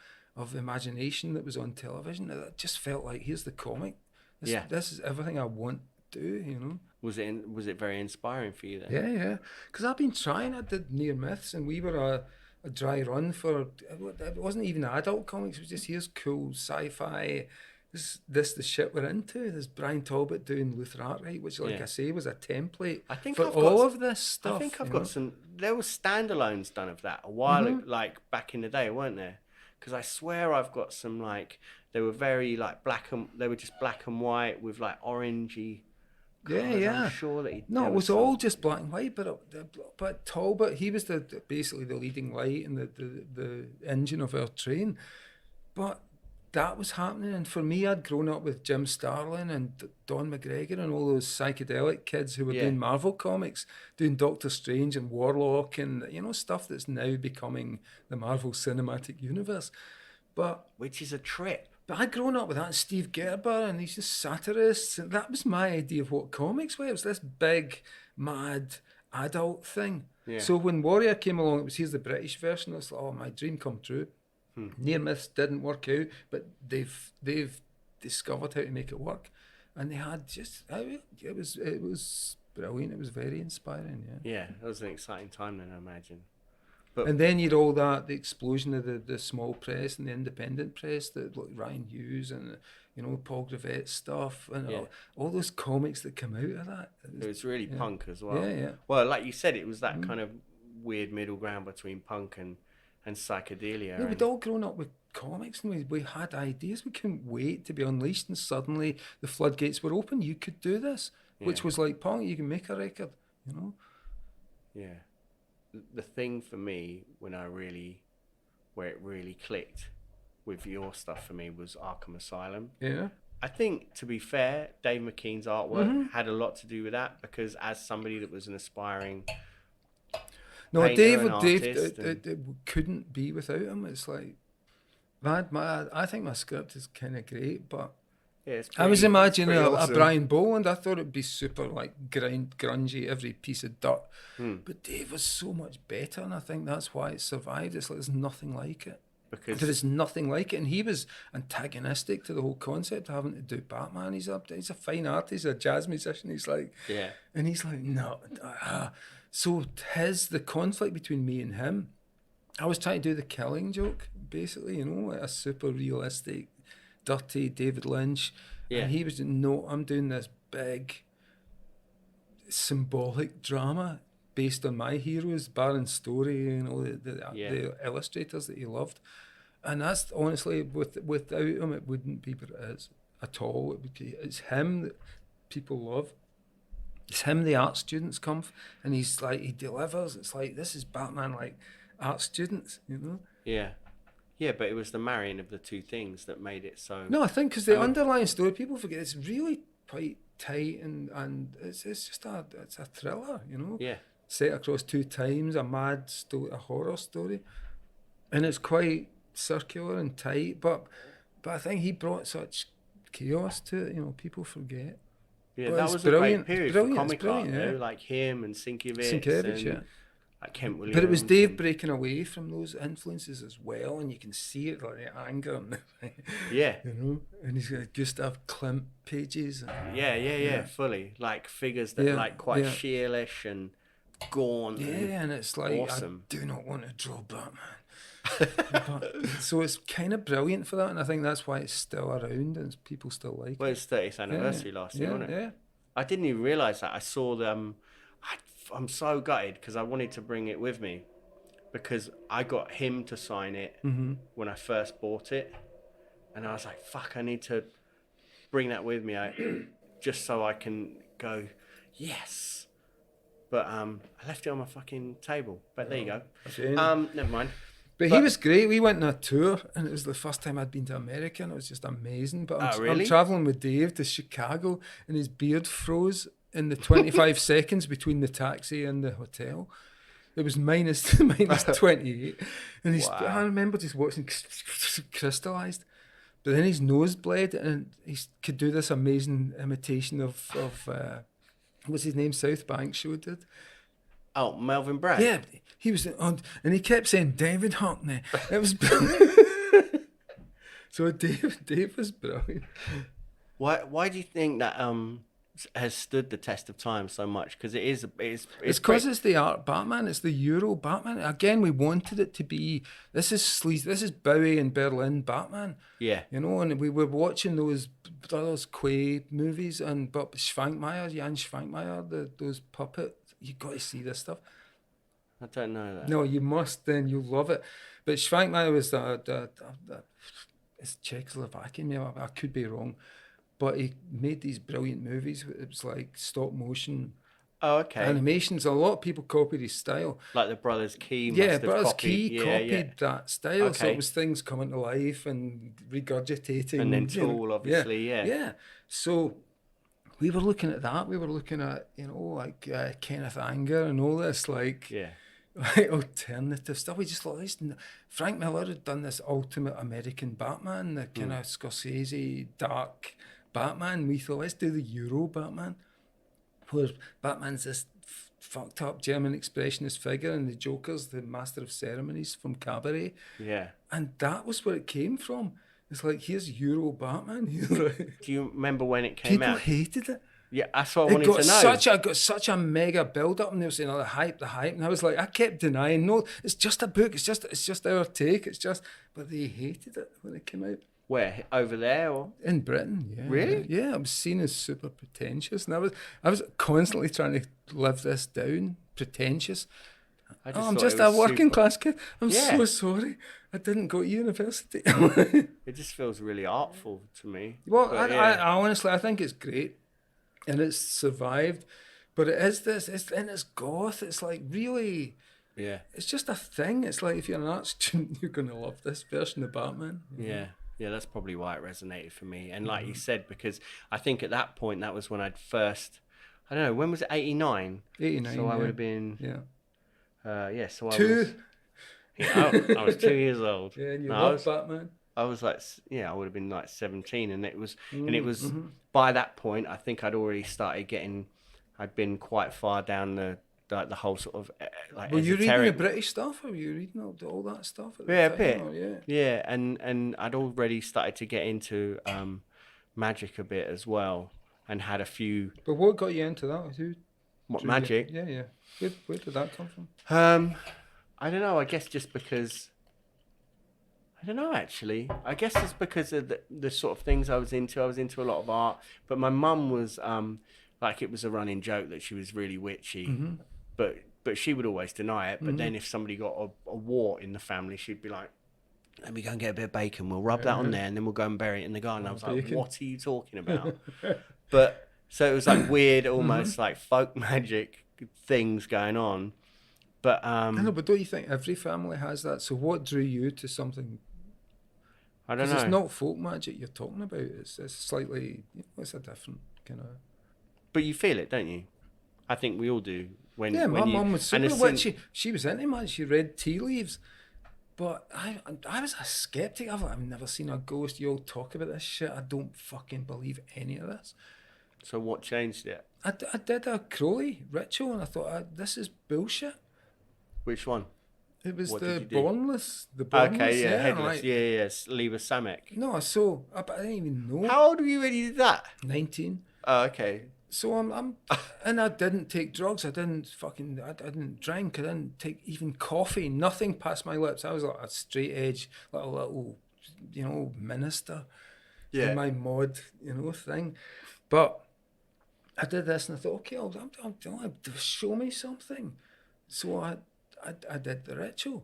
imagination that was on television. It just felt like, here's the comic. This is everything I want to do, you know. Was it very inspiring for you then? Yeah. Because I've been trying. I did Near Myths, and we were a dry run for... It wasn't even adult comics. It was just, here's cool sci-fi this the shit we're into. There's Brian Talbot doing Luther Arkwright, which, like I say, was a template for all of this stuff. I think I've got some. There were standalones done of that a while, like back in the day, weren't there? Because I swear I've got some, like, they were very like they were just black and white with like orangey. Yeah. I'm sure that no, it was all just black and white. But Talbot, he was basically the leading light and the engine of our train. But that was happening, and for me, I'd grown up with Jim Starlin and Don McGregor and all those psychedelic kids who were doing Marvel comics, doing Doctor Strange and Warlock and, you know, stuff that's now becoming the Marvel Cinematic Universe. Which is a trip. But I'd grown up with that, Steve Gerber and these just satirists, and that was my idea of what comics were. It was this big, mad, adult thing. Yeah. So when Warrior came along, it was, here's the British version. I was like, oh, my dream come true. Near Myths didn't work out, but they've discovered how to make it work, and they had just it was brilliant. It was very inspiring. Yeah, it was an exciting time then, I imagine. And then you'd all the explosion of the small press and the independent press, that like Ryan Hughes and, you know, Paul Gravet's stuff and all those comics that come out of that. It was really punk as well. Yeah. Well, like you said, it was that kind of weird middle ground between punk and psychedelia. Yeah, we'd all grown up with comics and we had ideas. We couldn't wait to be unleashed, and suddenly the floodgates were open. You could do this, which was like punk. You can make a record, you know. Yeah. The thing for me where it really clicked with your stuff for me was Arkham Asylum. Yeah. I think, to be fair, Dave McKean's artwork had a lot to do with that, because as somebody that was an aspiring Dave it couldn't be without him. It's like, I think my script is kind of great, but I was imagining a Brian Boland. I thought it'd be super like grungy, every piece of dirt. But Dave was so much better, and I think that's why it survived. It's like there's nothing like it. Because there is nothing like it, and he was antagonistic to the whole concept of having to do Batman. He's a fine artist, he's a jazz musician. He's like, and he's like, no. So the conflict between me and him, I was trying to do the Killing Joke, basically, you know, like a super realistic, dirty David Lynch. And he was, no, I'm doing this big symbolic drama based on my heroes, Baron Story, and all the illustrators that he loved. And that's honestly, without him, it wouldn't be what it is at all. It's him that people love. It's him the art students come, and he's like, he delivers. It's like, this is Batman like art students, you know? Yeah, but it was the marrying of the two things that made it so... No, I think because the underlying story, people forget, it's really quite tight, and it's just a thriller, you know? Yeah. Set across two times, a mad a horror story. And it's quite circular and tight, but I think he brought such chaos to it, you know, people forget. Yeah, but that was a great period for comic art, though, like him and Sienkiewicz and like Kent Williams. But it was Dave breaking away from those influences as well, and you can see it, like the anger and you know, and he's got Gustav Klimt pages. And, fully, like figures that are like quite sheerish and gaunt. And it's like, awesome. I do not want to draw Batman. So it's kind of brilliant for that, and I think that's why it's still around and people still like it. Well, it's 30th anniversary last year, wasn't it? Yeah. I didn't even realise that. I saw them. I'm so gutted because I wanted to bring it with me, because I got him to sign it when I first bought it, and I was like, fuck, I need to bring that with me just so I can go, yes. But I left it on my fucking table. But there you go. Never mind. But he was great. We went on a tour, and it was the first time I'd been to America, and it was just amazing. But I'm travelling with Dave to Chicago, and his beard froze in the 25 seconds between the taxi and the hotel. It was minus 28. And I remember just watching crystallised. But then his nose bled, and he could do this amazing imitation of what's his name, South Bank show did. Oh, Melvin Bragg. Yeah, he was on, and he kept saying David Hockney. It was brilliant. So Dave was brilliant. Why do you think that has stood the test of time so much because It's because it's the art Batman. It's the Euro Batman. Again, we wanted it to be. This is sleaze. This is Bowie and Berlin Batman. Yeah. You know, and we were watching those Quay movies, but Schwankmeyer, Jan Schwankmeyer, those puppet. You got to see this stuff. I don't know that. No, you must. Then you'll love it. But Schwankmeyer was it's Czechoslovakian. I could be wrong. But he made these brilliant movies. It was like stop motion animations. A lot of people copied his style. Like the Brothers Key copied that style. So it was things coming to life and regurgitating. And then Tool, obviously, Yeah. So we were looking at that. We were looking at, Kenneth Anger and all this, like alternative stuff. We just thought, Frank Miller had done this ultimate American Batman, the kind of Scorsese, dark Batman. We thought, let's do the Euro Batman, where Batman's this fucked up German expressionist figure and the Joker's the master of ceremonies from Cabaret. Yeah. And that was where it came from. It's like, here's Euro Batman. Do you remember when it came out? People hated it. Yeah, that's what I wanted to know. Got such a mega build up, and they were saying, the hype, and I was like, I kept denying, no, it's just a book, it's just our take, but they hated it when it came out. Where, over there or in Britain? Yeah. Really? Yeah, I was seen as super pretentious, and I was constantly trying to live this down, pretentious. I'm just a working class kid. I'm so sorry. I didn't go to university. It just feels really artful to me. Well, I honestly, I think it's great. And it's survived, but it is this. It's goth. It's like really. Yeah. It's just a thing. It's like if you're an art student, you're gonna love this version of Batman. Yeah. Yeah, that's probably why it resonated for me. And like you said, because I think at that point that was when I'd first. I don't know, when was it? 89. 89. So I would have been. Yeah. So I was 2 years old. Yeah, and you loved Batman. I was like, I would have been like 17, and it was by that point, I think I'd already started I'd been quite far down the whole sort of like. Were you reading the British stuff, or were you reading all that stuff? A bit. Yeah, and I'd already started to get into magic a bit as well, and had a few. But what got you into that? What magic? Yeah. Where did that come from? I don't know. I guess just because. I don't know, actually. I guess it's because of the sort of things I was into. I was into a lot of art, but my mum was it was a running joke that she was really witchy, but she would always deny it. But then if somebody got a wart in the family, she'd be like, "Let me go and get a bit of bacon. We'll rub that on there, and then we'll go and bury it in the garden." I was like, "What are you talking about?" But so it was like weird, almost like folk magic things going on. But I know, but don't you think every family has that? So what drew you to something? I don't know. It's not folk magic you're talking about. It's slightly, it's a different kind of. But you feel it, don't you? I think we all do. My mum was super witchy. She was into magic. She read tea leaves. But I was a skeptic. I've never seen a ghost. You all talk about this shit. I don't fucking believe any of this. So what changed it? I did a Crowley ritual, and I thought, this is bullshit. Which one? It was the Bornless. Okay, headless. Yes, Lever Samek. No, so I didn't even know. How old were you when you did that? 19. Oh, okay. So I'm and I didn't take drugs. I didn't drink. I didn't take even coffee. Nothing passed my lips. I was like a straight edge, like a little, minister. Yeah. In my mod, thing. But I did this, and I thought, okay, I'll show me something. So I did the ritual,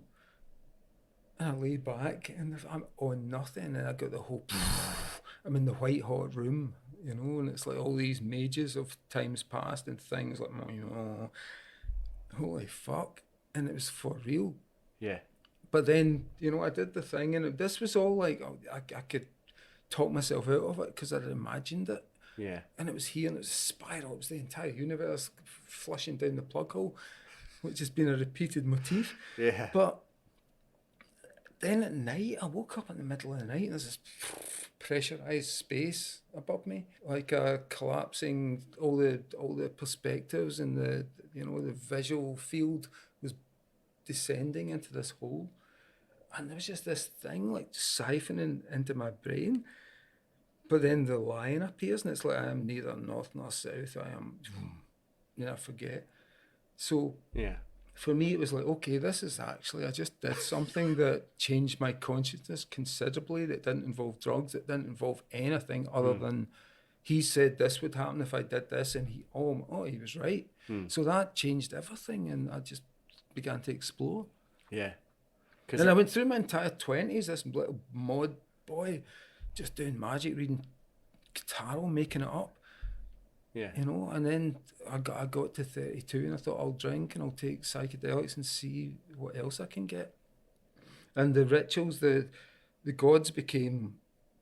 and I lay back, and I'm on nothing, and I got the whole. I'm in the white hot room, and it's like all these mages of times past and things like, holy fuck, and it was for real. Yeah. But then, I did the thing, and this was all like I could talk myself out of it because I'd imagined it. Yeah. And it was here, and it was a spiral. It was the entire universe flushing down the plug hole, which has been a repeated motif. Yeah. But then at night, I woke up in the middle of the night, and there's this pressurized space above me, like collapsing. All the perspectives and the visual field was descending into this hole, and there was just this thing like siphoning into my brain. But then the lion appears, and it's like, I am neither north nor south. I am, I forget. So Yeah. for me, it was like, okay, this is actually, I just did something that changed my consciousness considerably, that didn't involve drugs, that didn't involve anything other than he said this would happen if I did this, and he was right. So that changed everything, and I just began to explore. Yeah. And I went through my entire 20s, this little mod boy, just doing magic, reading tarot, making it up. Yeah. You know, and then I got to 32 and I thought, I'll drink and I'll take psychedelics and see what else I can get. And the rituals, the gods became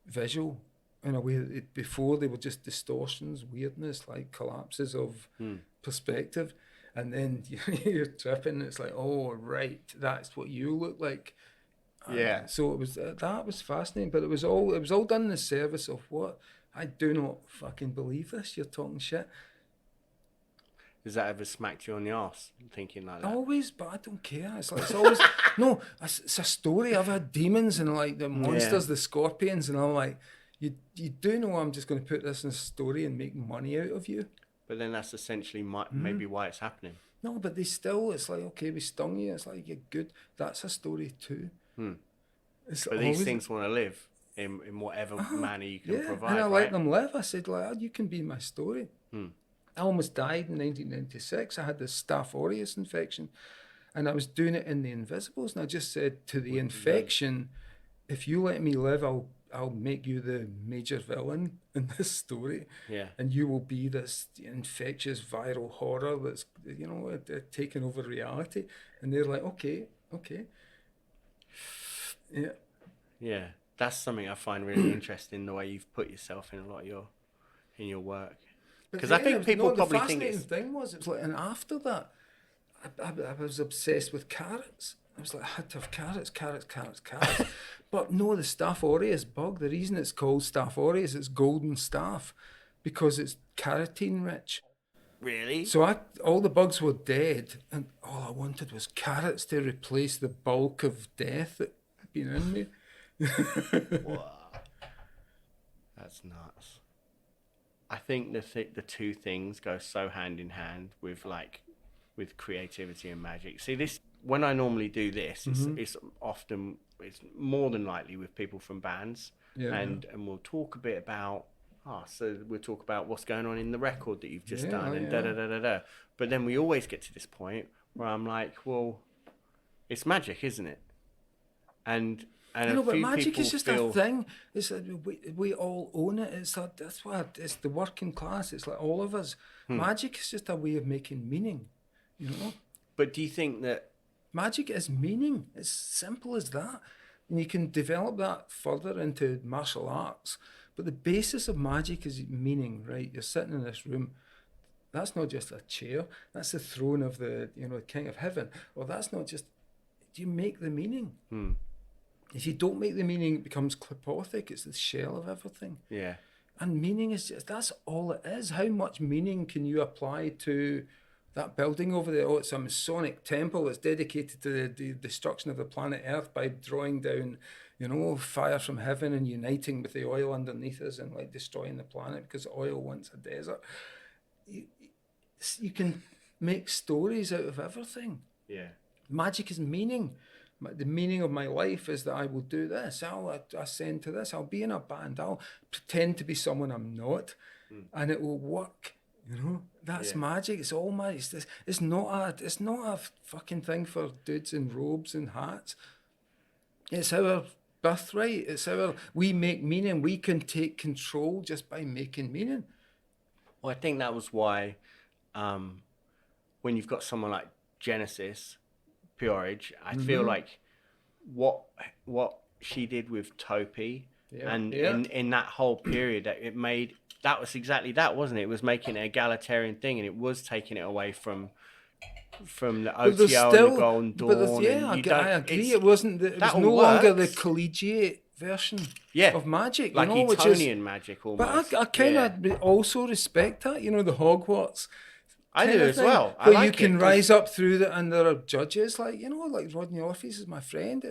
visual in a way that before they were just distortions, weirdness, like collapses of perspective. And then you're tripping, it's like, oh, right, that's what you look like. Yeah. So it was that was fascinating, but it was all done in the service of what? I do not fucking believe this. You're talking shit. Has that ever smacked you on the arse thinking like that? Always, but I don't care. It's like, it's always no. It's a story. I've had demons and like the monsters, the scorpions, and I'm like, you do know I'm just going to put this in a story and make money out of you. But then that's essentially maybe why it's happening. No, but it's like, okay, we stung you. It's like, you're good. That's a story too. But these things want to live in whatever manner you can provide. And I let them live. I said, like, you can be my story. I almost died in 1996. I had this Staph aureus infection, and I was doing it in the Invisibles. And I just said to the infection, if you let me live, I'll make you the major villain in this story. Yeah. And you will be this infectious viral horror that's, taking over reality. And they're like, okay. Yeah. Yeah. That's something I find really interesting, the way you've put yourself in a lot of your work. Because I think people probably think it's... The fascinating thing was, it was like, and after that, I was obsessed with carrots. I was like, I had to have carrots. But no, the Staph aureus bug, the reason it's called Staph aureus, it's golden staph, because it's carotene rich. Really? So all the bugs were dead, and all I wanted was carrots to replace the bulk of death that had been in me. Wow. That's nuts. I think the two things go so hand in hand with creativity and magic. See, this, when I normally do this, it's more than likely with people from bands, and we'll talk a bit about we'll talk about what's going on in the record that you've just done, and da. But then we always get to this point where I'm like, well, it's magic, isn't it? And but magic is just a thing. It's we all own it. That's why it's the working class. It's like all of us. Magic is just a way of making meaning, But do you think that magic is meaning? It's simple as that. And you can develop that further into martial arts. But the basis of magic is meaning, right? You're sitting in this room. That's not just a chair. That's the throne of the King of Heaven. Or that's not just. Do you make the meaning? If you don't make the meaning, it becomes clipothic. It's the shell of everything. Yeah. And meaning is that's all it is. How much meaning can you apply to that building over there? Oh, it's a Masonic temple that's dedicated to the destruction of the planet Earth by drawing down, fire from heaven and uniting with the oil underneath us and like destroying the planet because oil wants a desert. You can make stories out of everything. Yeah. Magic is meaning. The meaning of my life is that I will do this. I'll ascend to this. I'll be in a band. I'll pretend to be someone I'm not, and it will work. That's magic. It's all magic. It's not a fucking thing for dudes in robes and hats. It's our birthright. We make meaning. We can take control just by making meaning. Well, I think that was why, when you've got someone like Genesis, Peerage, I feel like what she did with Topi in that whole period, that was exactly that, wasn't it? It was making it an egalitarian thing, and it was taking it away from the OTO and the Golden Dawn. I agree. It was no longer the collegiate version of magic, like Etonian magic almost. But I kind of also respect that, the Hogwarts. I do as well. Where you can rise up through and there are judges, like Rodney Orpheus is my friend.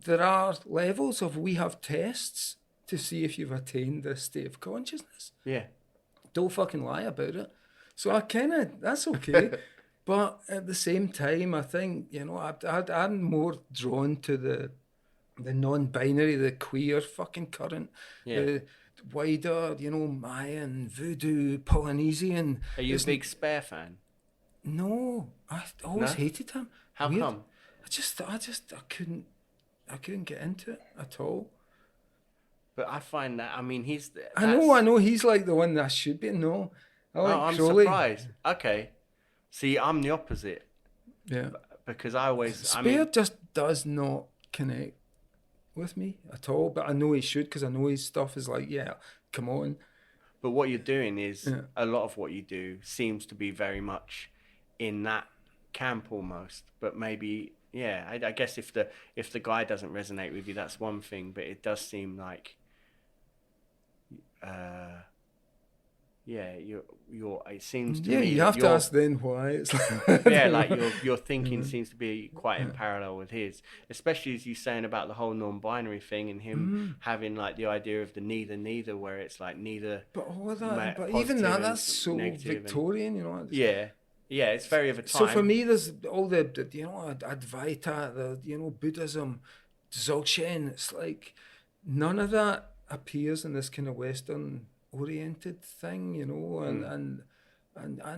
There are levels of, we have tests to see if you've attained this state of consciousness. Yeah. Don't fucking lie about it. So that's okay. But at the same time, I think, I'm more drawn to the non-binary, the queer fucking current, the wider, Mayan, voodoo, Polynesian. Are you a big Spare fan? No, I always No? hated him. How Weird. come? I couldn't get into it at all. But I find that, I mean, I know he's like the one that should be. No, I like I'm Crowley. surprised. Okay. See, I'm the opposite. Yeah. Because I always, Spare just does not connect with me at all, but I know he should, because I know his stuff is like, yeah, come on. But what you're doing is, a lot of what you do seems to be very much in that camp almost. But maybe, yeah, I guess if the guy doesn't resonate with you, that's one thing. But it does seem like, it seems to me. Yeah, you have to ask then why. It's like, yeah, like your thinking seems to be quite in parallel with his, especially as you saying about the whole non-binary thing and him having like the idea of the neither, where it's like neither. But all of that, but even that's so Victorian, Yeah, it's very of a time. So for me, there's all the Advaita, the Buddhism, Dzogchen. It's like none of that appears in this kind of Western oriented thing, and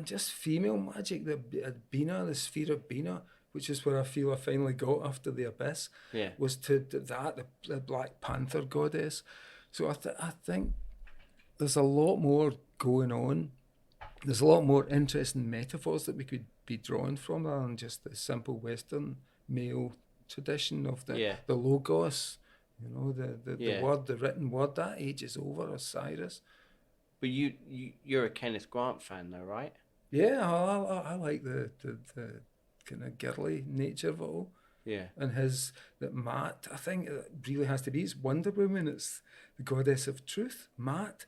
just female magic, the Bina, the sphere of Bina, which is where I feel I finally got after the Abyss, was to that, the Black Panther goddess. So I think there's a lot more going on. There's a lot more interesting metaphors that we could be drawn from rather than just the simple Western male tradition of the logos, the word, the written word. That age is over, Osiris. But you're a Kenneth Grant fan, though, right? Yeah, I like the kind of girly nature of it all. Yeah. And that Maat, I think it really has to be. It's Wonder Woman. It's the goddess of truth. Maat,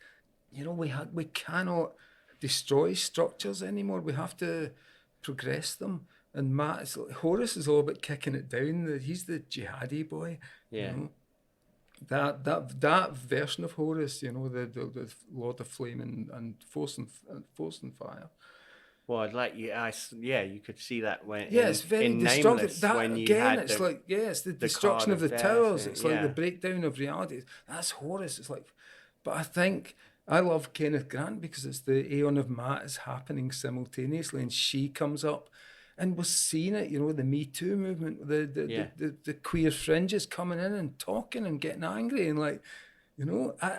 we cannot destroy structures anymore. We have to progress them. And Maat, Horus is all about kicking it down. He's the jihadi boy. Yeah. That version of Horus, the Lord of Flame and Force and Fire. Well, I'd like you. You could see that when it's very destructive. That when again, it's like it's the destruction of the towers. It's like the breakdown of reality. That's Horus. It's like, but I think I love Kenneth Grant because it's the Aeon of Maat is happening simultaneously, and she comes up. And we're seeing it, the Me Too movement, the queer fringes coming in and talking and getting angry and I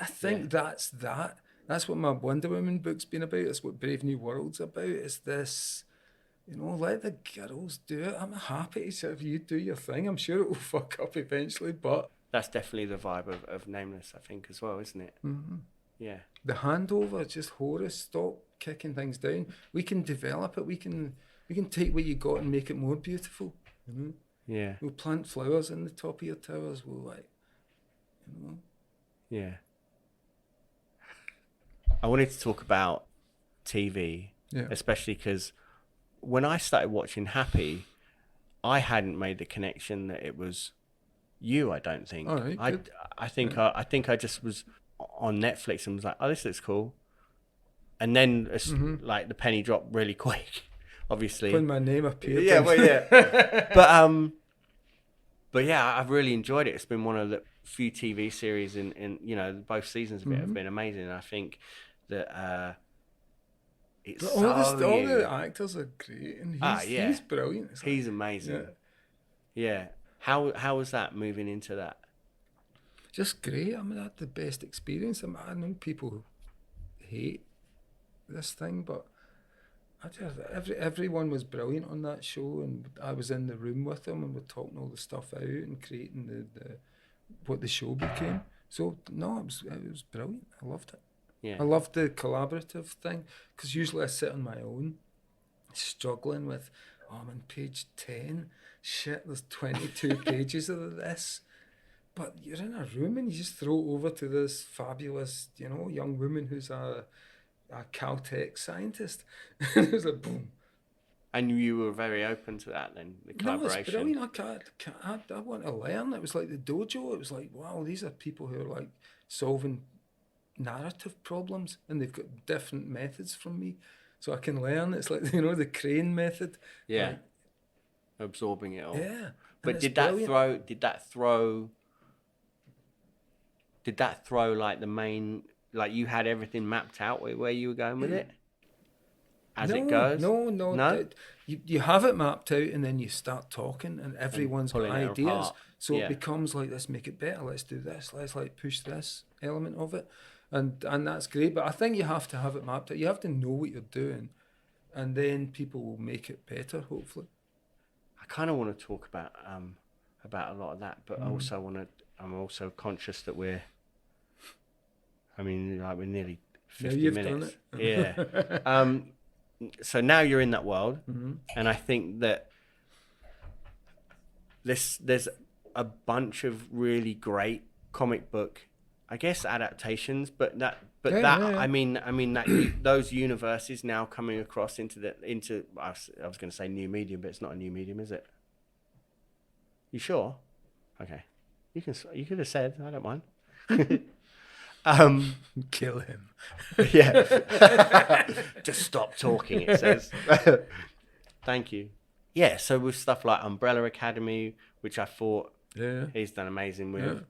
think that's that. That's what my Wonder Woman book's been about. That's what Brave New World's about. It's this, let the girls do it. I'm happy to have you do your thing. I'm sure it will fuck up eventually, but that's definitely the vibe of Nameless, I think, as well, isn't it? Mm-hmm. Yeah. The handover, just Horus, stop kicking things down. We can develop it. We can take what you got and make it more beautiful. Yeah. We'll plant flowers in the top of your towers. We'll Yeah. I wanted to talk about TV, especially because when I started watching Happy, I hadn't made the connection that it was you. I don't think. All right, I think I just was on Netflix and was like, oh, this looks cool, and then like the penny dropped really quick. Obviously, when my name appeared. Yeah, but yeah, I've really enjoyed it. It's been one of the few TV series in both seasons of it have been amazing. And I think that it's all the actors are great, and he's brilliant. He's amazing. Yeah. How was that moving into that? Just great. I mean, I had the best experience. I know people hate this thing, but everyone was brilliant on that show, and I was in the room with them, and we're talking all the stuff out and creating the what the show became. So no, it was brilliant. I loved it. Yeah. I loved the collaborative thing, because usually I sit on my own, struggling with, I'm on page 10. Shit, there's 22 pages of this. But you're in a room and you just throw it over to this fabulous, young woman who's a Caltech scientist. And it was like, boom. And you were very open to that then, the collaboration? No, it's brilliant. I want to learn. It was like the dojo. It was like, wow, these are people who are like solving narrative problems, and they've got different methods from me, so I can learn. It's like, you know, the crane method. Yeah. Like, Absorbing it all. yeah. But did that throw like the main, like you had everything mapped out where you were going with it as it goes? No. You have it mapped out, and then you start talking, and everyone's got ideas. Apart. So it becomes like, let's make it better. Let's do this. Let's like push this element of it, and that's great. But I think you have to have it mapped out. You have to know what you're doing, and then people will make it better, hopefully. I kind of want to talk about a lot of that, but I'm also conscious that we're nearly 50 minutes. Done it. Yeah. So now you're in that world, and I think that there's a bunch of really great comic book, I guess, adaptations, I mean that those universes now coming across into I was going to say new medium, but it's not a new medium, is it? You sure? Okay, you could have said, I don't mind. Kill him. Yeah. Just stop talking, it says. Thank you. Yeah, so with stuff like Umbrella Academy, which I thought he's done amazing with.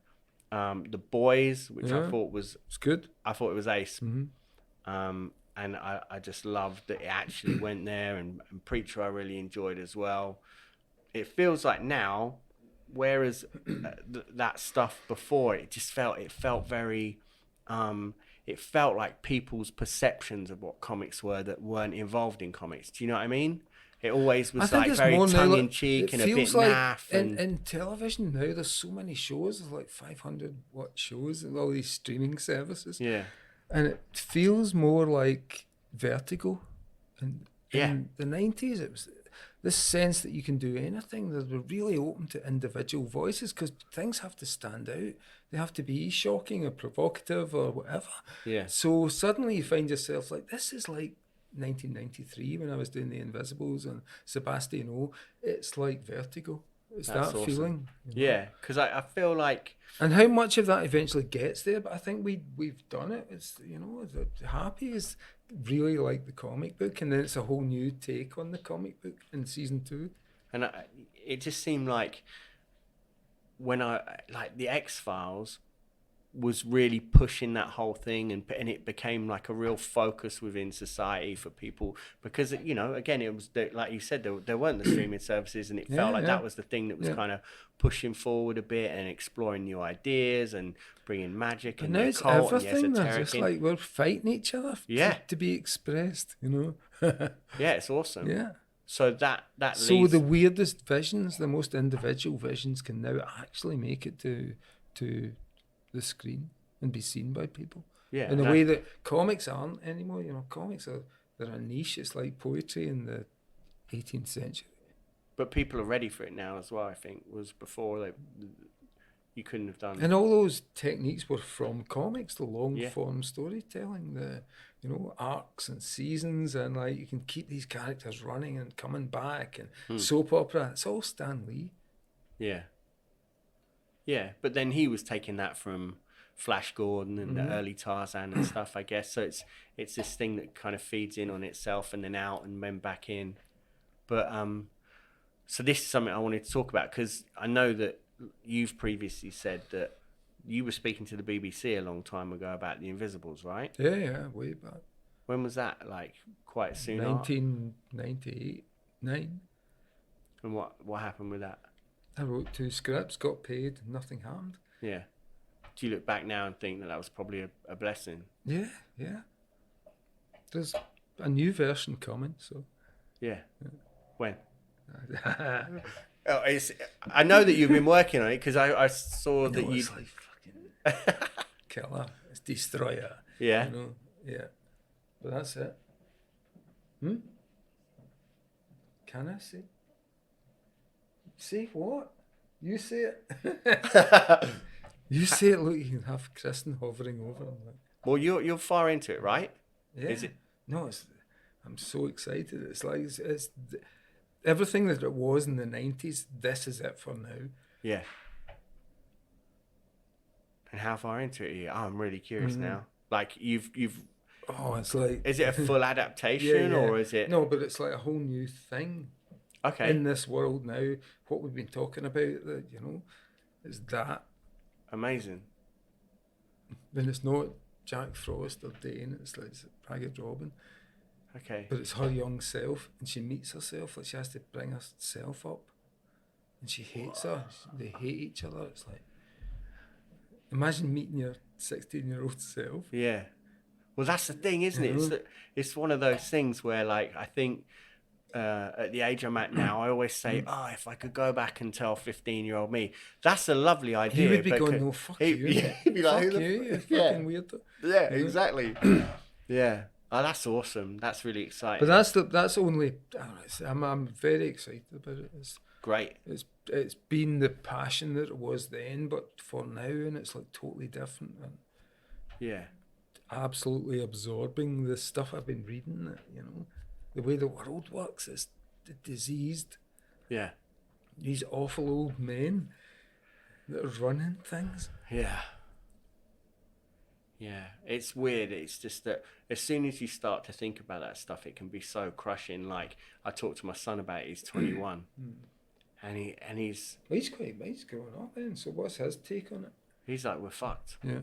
The Boys, which I thought was... It's good. I thought it was ace. And I just loved that it actually went there, and Preacher I really enjoyed as well. It feels like now, whereas that stuff before, it felt very... it felt like people's perceptions of what comics were that weren't involved in comics. Do you know what I mean? It always was like very tongue-in-cheek and a bit naff. In television now, there's so many shows. There's like 500 shows and all these streaming services. Yeah. And it feels more like Vertigo. And in the 90s, it was this sense that you can do anything. They were really open to individual voices, because things have to stand out. They have to be shocking or provocative or whatever. Yeah. So suddenly you find yourself like, this is like 1993 when I was doing The Invisibles and Sebastian O. It's like Vertigo. It's that awesome feeling. You know? Yeah, because I feel like... And how much of that eventually gets there, but I think we've done it. It's, you know, the Happy is really like the comic book, and then it's a whole new take on the comic book in season 2. And it just seemed like when the X-Files was really pushing that whole thing, and it became like a real focus within society for people, because, you know, again, it was like you said, there weren't the streaming services, and it felt like that was the thing that was kind of pushing forward a bit and exploring new ideas and bringing magic and the occult and the esoteric. It's like we're fighting each other to be expressed, you know. Yeah, it's awesome. Yeah. So that so the weirdest visions, the most individual visions, can now actually make it to the screen and be seen by people. Yeah. In a way that comics aren't anymore. You know, they're a niche. It's like poetry in the 18th century. But people are ready for it now as well, I think. Was before you couldn't have done. And all those techniques were from comics, the long form storytelling, the, you know, arcs and seasons, and like you can keep these characters running and coming back, and soap opera. It's all Stan Lee. Yeah. Yeah, but then he was taking that from Flash Gordon and the early Tarzan and stuff, I guess. So it's this thing that kind of feeds in on itself and then out and then back in. But so this is something I wanted to talk about, because I know that you've previously said that you were speaking to the BBC a long time ago about The Invisibles, right? Yeah, way back. When was that? Like quite soon 1998, 9. And what happened with that? I wrote 2 scripts, got paid, nothing happened. Yeah. Do you look back now and think that was probably a blessing? Yeah. There's a new version coming, so. Yeah. When? I know that you've been working on it, because I saw that you. It's like fucking killer. It's destroyer. Yeah. You know? Yeah. But that's it. Can I say? Say what? You say it. You say it. Look, you can have Kristen hovering over him. Well, you're far into it, right? Yeah. Is it? No, I'm so excited. It's like it's everything that it was in the 90s. This is it for now. Yeah. And how far into it are you? Oh, I'm really curious now. Like you've. Oh, it's like. Is it a full adaptation or is it? No, but it's like a whole new thing. Okay. In this world now, what we've been talking about, that is that. Amazing. Then it's not Jack Frost or Dane. It's like Ragged Robin. Okay. But it's her young self, and she meets herself. Like she has to bring herself up, and she hates her. They hate each other. It's like, imagine meeting your 16-year-old self. Yeah. Well, that's the thing, isn't it? It's one of those things where, like, I think at the age I'm at now, I always say, if I could go back and tell 15-year-old me, that's a lovely idea. He would be going, no, fuck you. Yeah, he'd be like, fuck you, you're fucking weird. Yeah, exactly. Yeah. Oh, that's awesome. That's really exciting. But that's only, I'm very excited about it. It's great. It's been the passion that it was then, but for now, and it's like totally different. And yeah. Absolutely absorbing the stuff I've been reading, the way the world works is diseased. Yeah. These awful old men that are running things. Yeah. Yeah. It's weird. It's just that as soon as you start to think about that stuff, it can be so crushing. Like I talked to my son about it. He's 21. and he's... Well, he's growing up then, so what's his take on it? He's like, we're fucked. Yeah.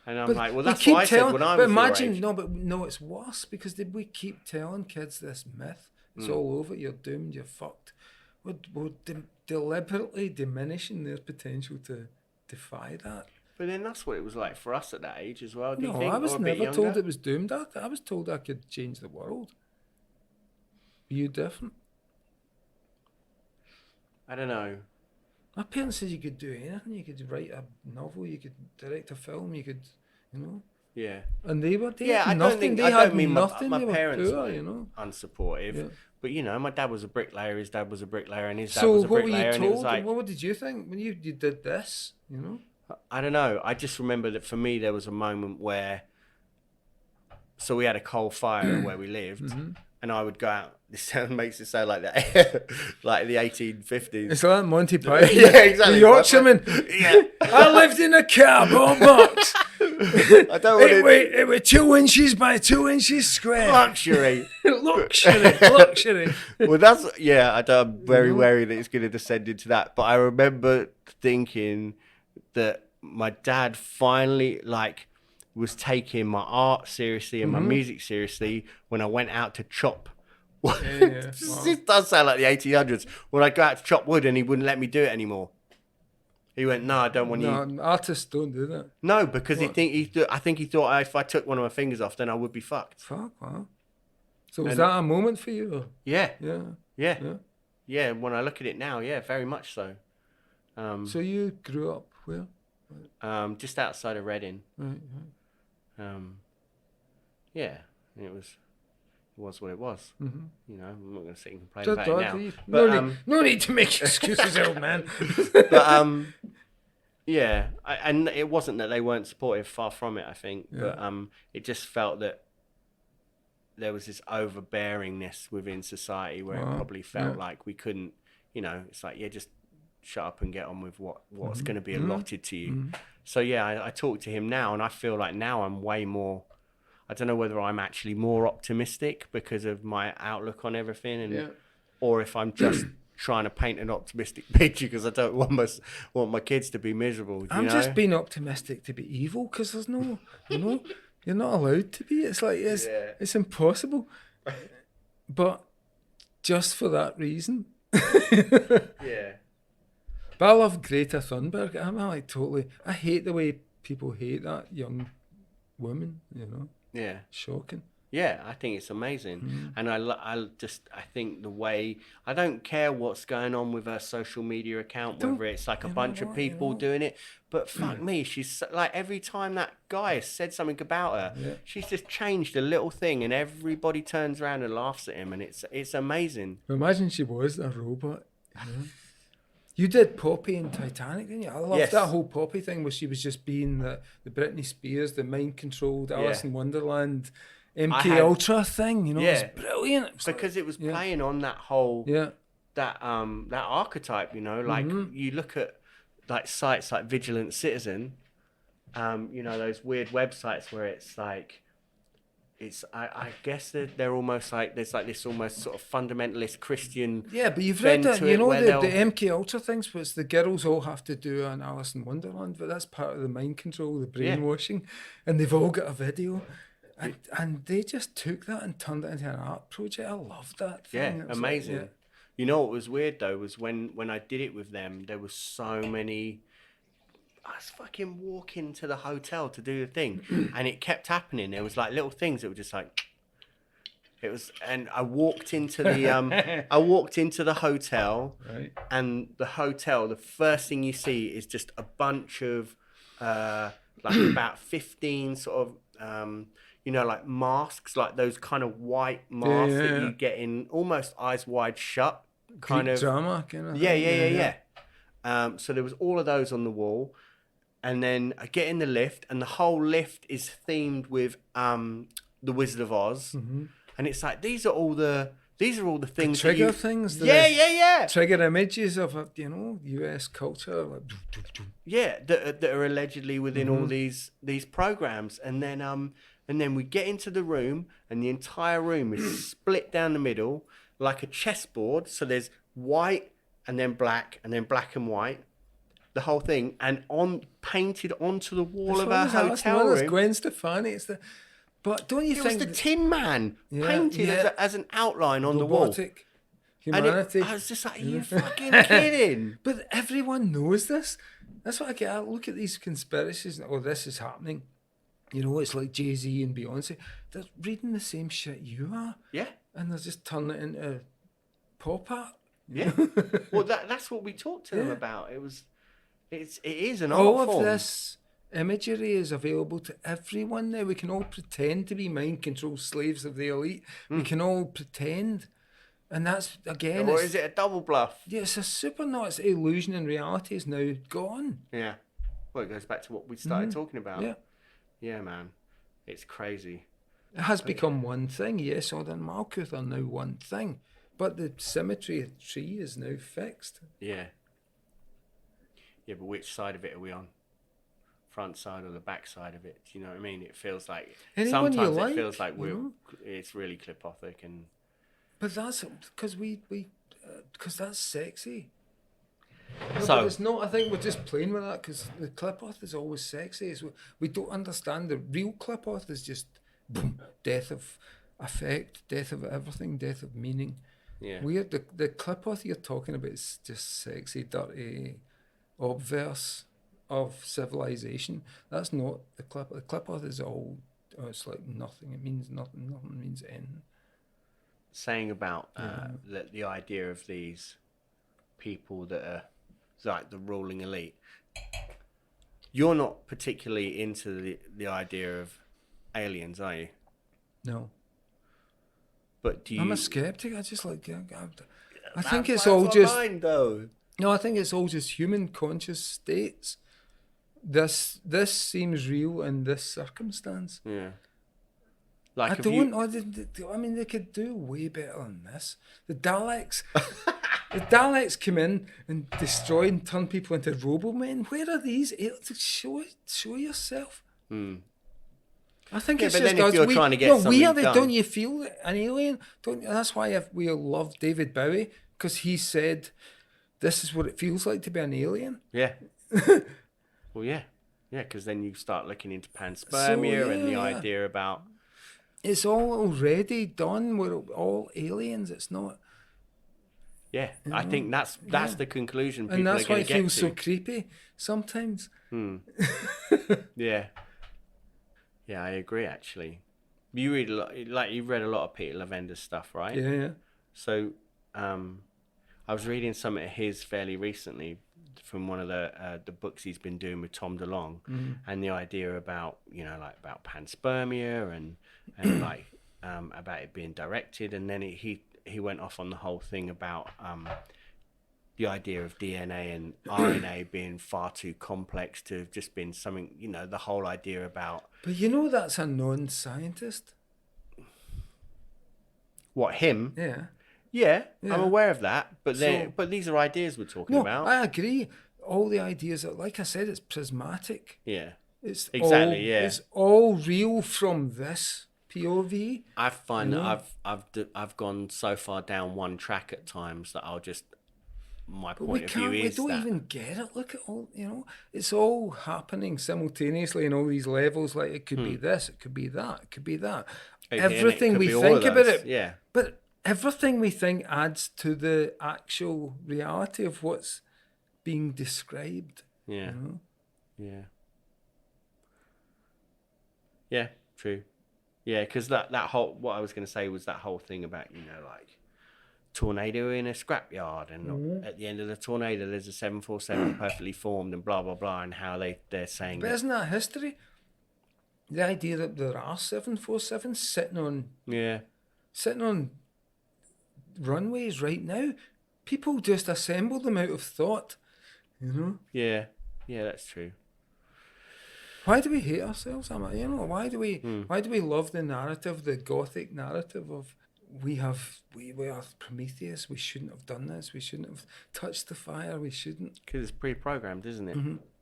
And I'm like, well, that's what I said when I was your age. No, it's worse because we keep telling kids this myth. It's all over. You're doomed. You're fucked. We're deliberately diminishing their potential to defy that. But then that's what it was like for us at that age as well. Do you No, think? I was Or a bit never told younger? it was doomed. I was told I could change the world. Were you different? I don't know. My parents said you could do anything. You could write a novel. You could direct a film. You could, Yeah. And they had I nothing. don't mean nothing. my they parents were were poor, unsupportive. Yeah. But my dad was a bricklayer, his dad was a bricklayer, and his dad So was a what were bricklayer. you And it was told? like, What did you think when you did this? I don't know. I just remember that for me there was a moment where, so we had a coal fire where we lived, and I would go out. This sound makes it sound like that, like the 1850s. It's like Monty Python. Yeah, exactly. The Yorkshireman. Yeah. I lived in a cardboard box. I don't want It was 2 inches by 2 inches square. luxury. Luxury. Well, I'm very wary that it's going to descend into that. But I remember thinking that my dad finally was taking my art seriously and my music seriously when I went out to chop. Yeah. This does sound like the 1800s. When I go out to chop wood and he wouldn't let me do it anymore. He went, no, I don't want you. No, artists don't do that. No, because I think he thought if I took one of my fingers off, then I would be fucked. Fuck, wow. So was that a moment for you? Or? Yeah. Yeah. Yeah, when I look at it now, yeah, very much so. So you grew up where? Just outside of Reading. Right. Yeah, it was what it was. Mm-hmm. I'm not going to sit and complain about it now. But, no need to make excuses, old man. But yeah, and it wasn't that they weren't supportive. Far from it, I think. Yeah. But it just felt that there was this overbearingness within society where it probably felt like we couldn't. It's like just shut up and get on with what's going to be allotted to you. So yeah, I talk to him now, and I feel like now I'm way more. I don't know whether I'm actually more optimistic because of my outlook on everything, or if I'm just trying to paint an optimistic picture because I don't want my kids to be miserable. I'm just being optimistic to be evil because there's no, you're not allowed to be. It's like it's impossible. But just for that reason. Yeah. But I love Greta Thunberg. I'm like totally. I hate the way people hate that young woman. Yeah. Shocking. Yeah, I think it's amazing. And I think the way, I don't care what's going on with her social media account, whether it's like a bunch of people doing it, but fuck me, she's like, every time that guy said something about her, she's just changed a little thing and everybody turns around and laughs at him, and it's amazing. Imagine she was a robot. You did Poppy in Titanic, didn't you? I loved that whole Poppy thing where she was just being the Britney Spears, the mind-controlled Alice in Wonderland, MK Ultra thing, it was brilliant. It was because it was playing on that whole, that archetype, like you look at like sites like Vigilant Citizen, you know, those weird websites where it's like, I guess they're almost like, there's like this almost sort of fundamentalist Christian. Yeah, but you've bend read that, to you it know, where the they'll- MK Ultra things, which the girls all have to do an Alice in Wonderland, but that's part of the mind control, the brainwashing, and they've all got a video. And they just took that and turned it into an art project. I loved that thing. Yeah, It was amazing. Like, yeah. You know what was weird though was when I did it with them, there was so many. I was fucking walking to the hotel to do the thing, and it kept happening. There was like little things that were just like. It was, and I walked into the hotel, Right. and the hotel. The first thing you see is just a bunch of, like about 15 sort of, you know, like masks, like those kind of white masks that you get in almost Eyes Wide Shut kind Greek of drama kind of yeah. So there was all of those on the wall, and then I get in the lift, and the whole lift is themed with the Wizard of Oz, and it's like these are all the things. Trigger things. Yeah. Trigger images of, you know, US culture. Like, Yeah, that are allegedly within all these programs, and then we get into the room, and the entire room is split down the middle like a chessboard. So there's white, and then black and white, the whole thing, and painted onto the wall of our hotel room. Gwen Stefani. But don't you It think was the Tin Man painted as an outline on the wall. robotic humanity? I was just like, are you fucking kidding? But everyone knows this. That's what I get. I look at these conspiracies and, this is happening. You know, it's like Jay-Z and Beyonce. They're reading the same shit you are. Yeah. And they're just turning it into pop art. Yeah. Well, that's what we talked to them about. It is an art All form. of this imagery is available to everyone now. We can all pretend to be mind control slaves of the elite. We can all pretend. And that's, again... Or is it a double bluff? Yeah, it's a super nuts illusion, and reality is now gone. Yeah. Well, it goes back to what we started talking about. Yeah. Yeah, man. It's crazy. It has become one thing. Yes, Odd and Malkuth are now one thing. But the symmetry of the tree is now fixed. Yeah. Yeah, but which side of it are we on? Front side or the back side of it? Do you know what I mean? It feels like... Anyone sometimes you it feels like know? it's really clipothic and... But that's because because that's sexy. No, So- but it's not. I think we're just playing with that because the clip-off is always sexy. We don't understand the real clip-off is just boom, death of affect, death of everything, death of meaning. Yeah. Weird. The clip-off you're talking about is just sexy, dirty, obverse of civilization. That's not the clip. The clip-off is all. Oh, it's like nothing. It means nothing. Nothing means anything. Saying about the idea of these people that are like the ruling elite. You're not particularly into the idea of aliens, are you? No. But do you... I'm a skeptic. I just like. I think That's it's all my just. mind, though. No, I think it's all just human conscious states. This seems real in this circumstance. Yeah. Like I if don't. you... I mean, they could do way better than this. The Daleks. The Daleks come in and destroy and turn people into Robomen. Where are these? Show yourself. I think Yeah, it's but just then if us. you're trying to get something we are. done- Don't you feel an alien? That's why we love David Bowie, because he said, "This is what it feels like to be an alien." Yeah. Well, yeah. Yeah, because then you start looking into panspermia and the yeah. idea about... It's all already done. We're all aliens. It's not. Yeah, I think that's the conclusion people And that's are why going it to get feels to. so creepy sometimes. Yeah. Yeah, I agree, actually. You read a lot, like you've read a lot of Peter Lavender's stuff, right? Yeah. So, I was reading some of his fairly recently from one of the books he's been doing with Tom DeLonge, and the idea about, you know, like about panspermia and like about it being directed, and then he went off on the whole thing about the idea of DNA and RNA being far too complex to have just been something, you know, the whole idea about... But you know that's a non-scientist. What, him? Yeah. Yeah, I'm Yeah. aware of that, but So- but these are ideas we're talking No, about. I agree. All the ideas, like I said, it's prismatic. Yeah. Exactly, yeah. It's all real from this POV. I find You that know? I've gone so far down one track at times that my But we point of view can't, we is don't that even get it. Look at all, it's all happening simultaneously in all these levels. Like it could be this, it could be that, it could be that. and it Everything could we be all of think about those. it, Yeah, but everything we think adds to the actual reality of what's being described. yeah, You know? yeah, yeah. True. Yeah, because that whole what I was going to say was that whole thing about like tornado in a scrapyard, and at the end of the tornado there's a 747 perfectly formed, and blah blah blah, and how they're saying But that. isn't that history? The idea that there are 747s sitting on runways right now, people just assemble them out of thought. You know. Yeah, yeah, that's true. Why do we hate ourselves? Why do we love the narrative, the gothic narrative of we are Prometheus, we shouldn't have done this, we shouldn't have touched the fire, we shouldn't. Because it's pre-programmed, isn't it?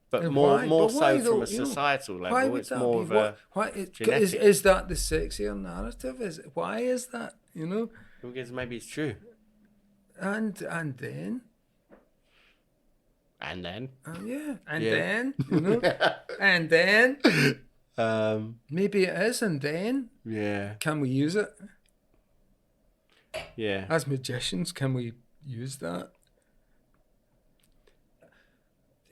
But And more why? more But why so from though? a societal Why level, would it's that more be? of What? a Why? genetic. Is that the sexier narrative? Why is that? Because maybe it's true. And then. And then, Yeah, and Yeah. then, and then maybe it is, and then yeah, can we use it yeah. as magicians? Can we use that?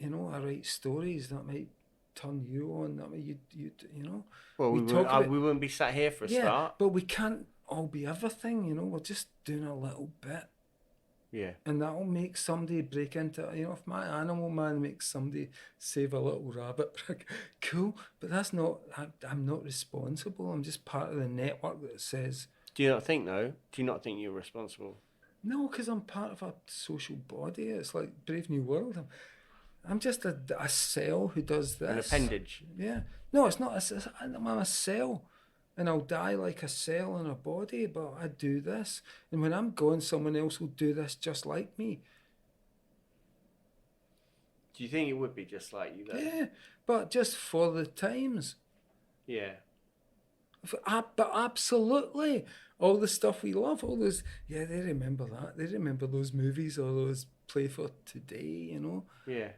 I write stories that might turn you on. That might Well, we talk about we wouldn't be sat here for a start. but we can't all be everything. We're just doing a little bit. Yeah. And that'll make somebody break into, if my animal man makes somebody save a little rabbit, cool. But that's not, I'm not responsible. I'm just part of the network that says. Do you not think, though? Do you not think you're responsible? No, because I'm part of a social body. It's like Brave New World. I'm just a cell who does this. An appendage. Yeah. No, it's not. I'm a cell. And I'll die like a cell in a body, but I do this. And when I'm gone, someone else will do this just like me. Do you think it would be just like you, though? Yeah, but just for the times. Yeah. But absolutely. All the stuff we love, all those, they remember that. They remember those movies or those play for today, Yeah.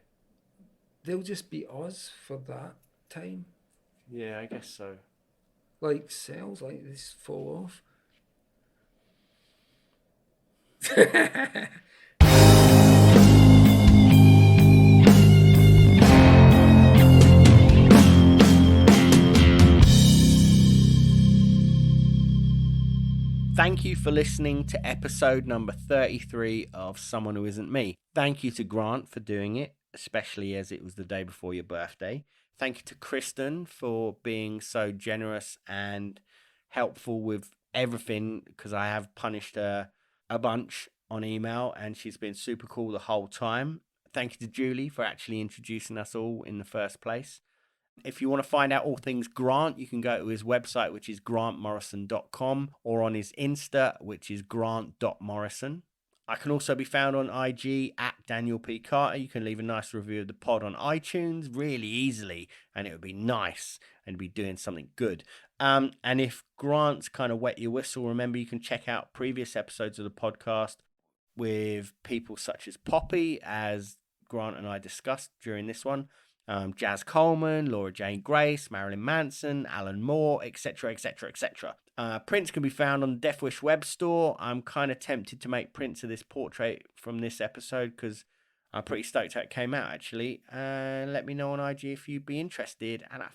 They'll just be us for that time. Yeah, I guess so. Like cells, like this fall off. Thank you for listening to episode number 33 of Someone Who Isn't Me. Thank you to Grant for doing it, especially as it was the day before your birthday. Thank you to Kristen for being so generous and helpful with everything, because I have punished her a bunch on email and she's been super cool the whole time. Thank you to Julie for actually introducing us all in the first place. If you want to find out all things Grant, you can go to his website, which is grantmorrison.com, or on his Insta, which is grant.morrison. I can also be found on IG at Daniel P. Carter. You can leave a nice review of the pod on iTunes really easily, and it would be nice and be doing something good. And if Grant's kind of wet your whistle, remember you can check out previous episodes of the podcast with people such as Poppy, as Grant and I discussed during this one. Jazz Coleman, Laura Jane Grace, Marilyn Manson, Alan Moore, etc., etc., etc. Prints can be found on the Death Wish web store. I'm kind of tempted to make prints of this portrait from this episode because I'm pretty stoked how it came out, actually. Let me know on IG if you'd be interested. And I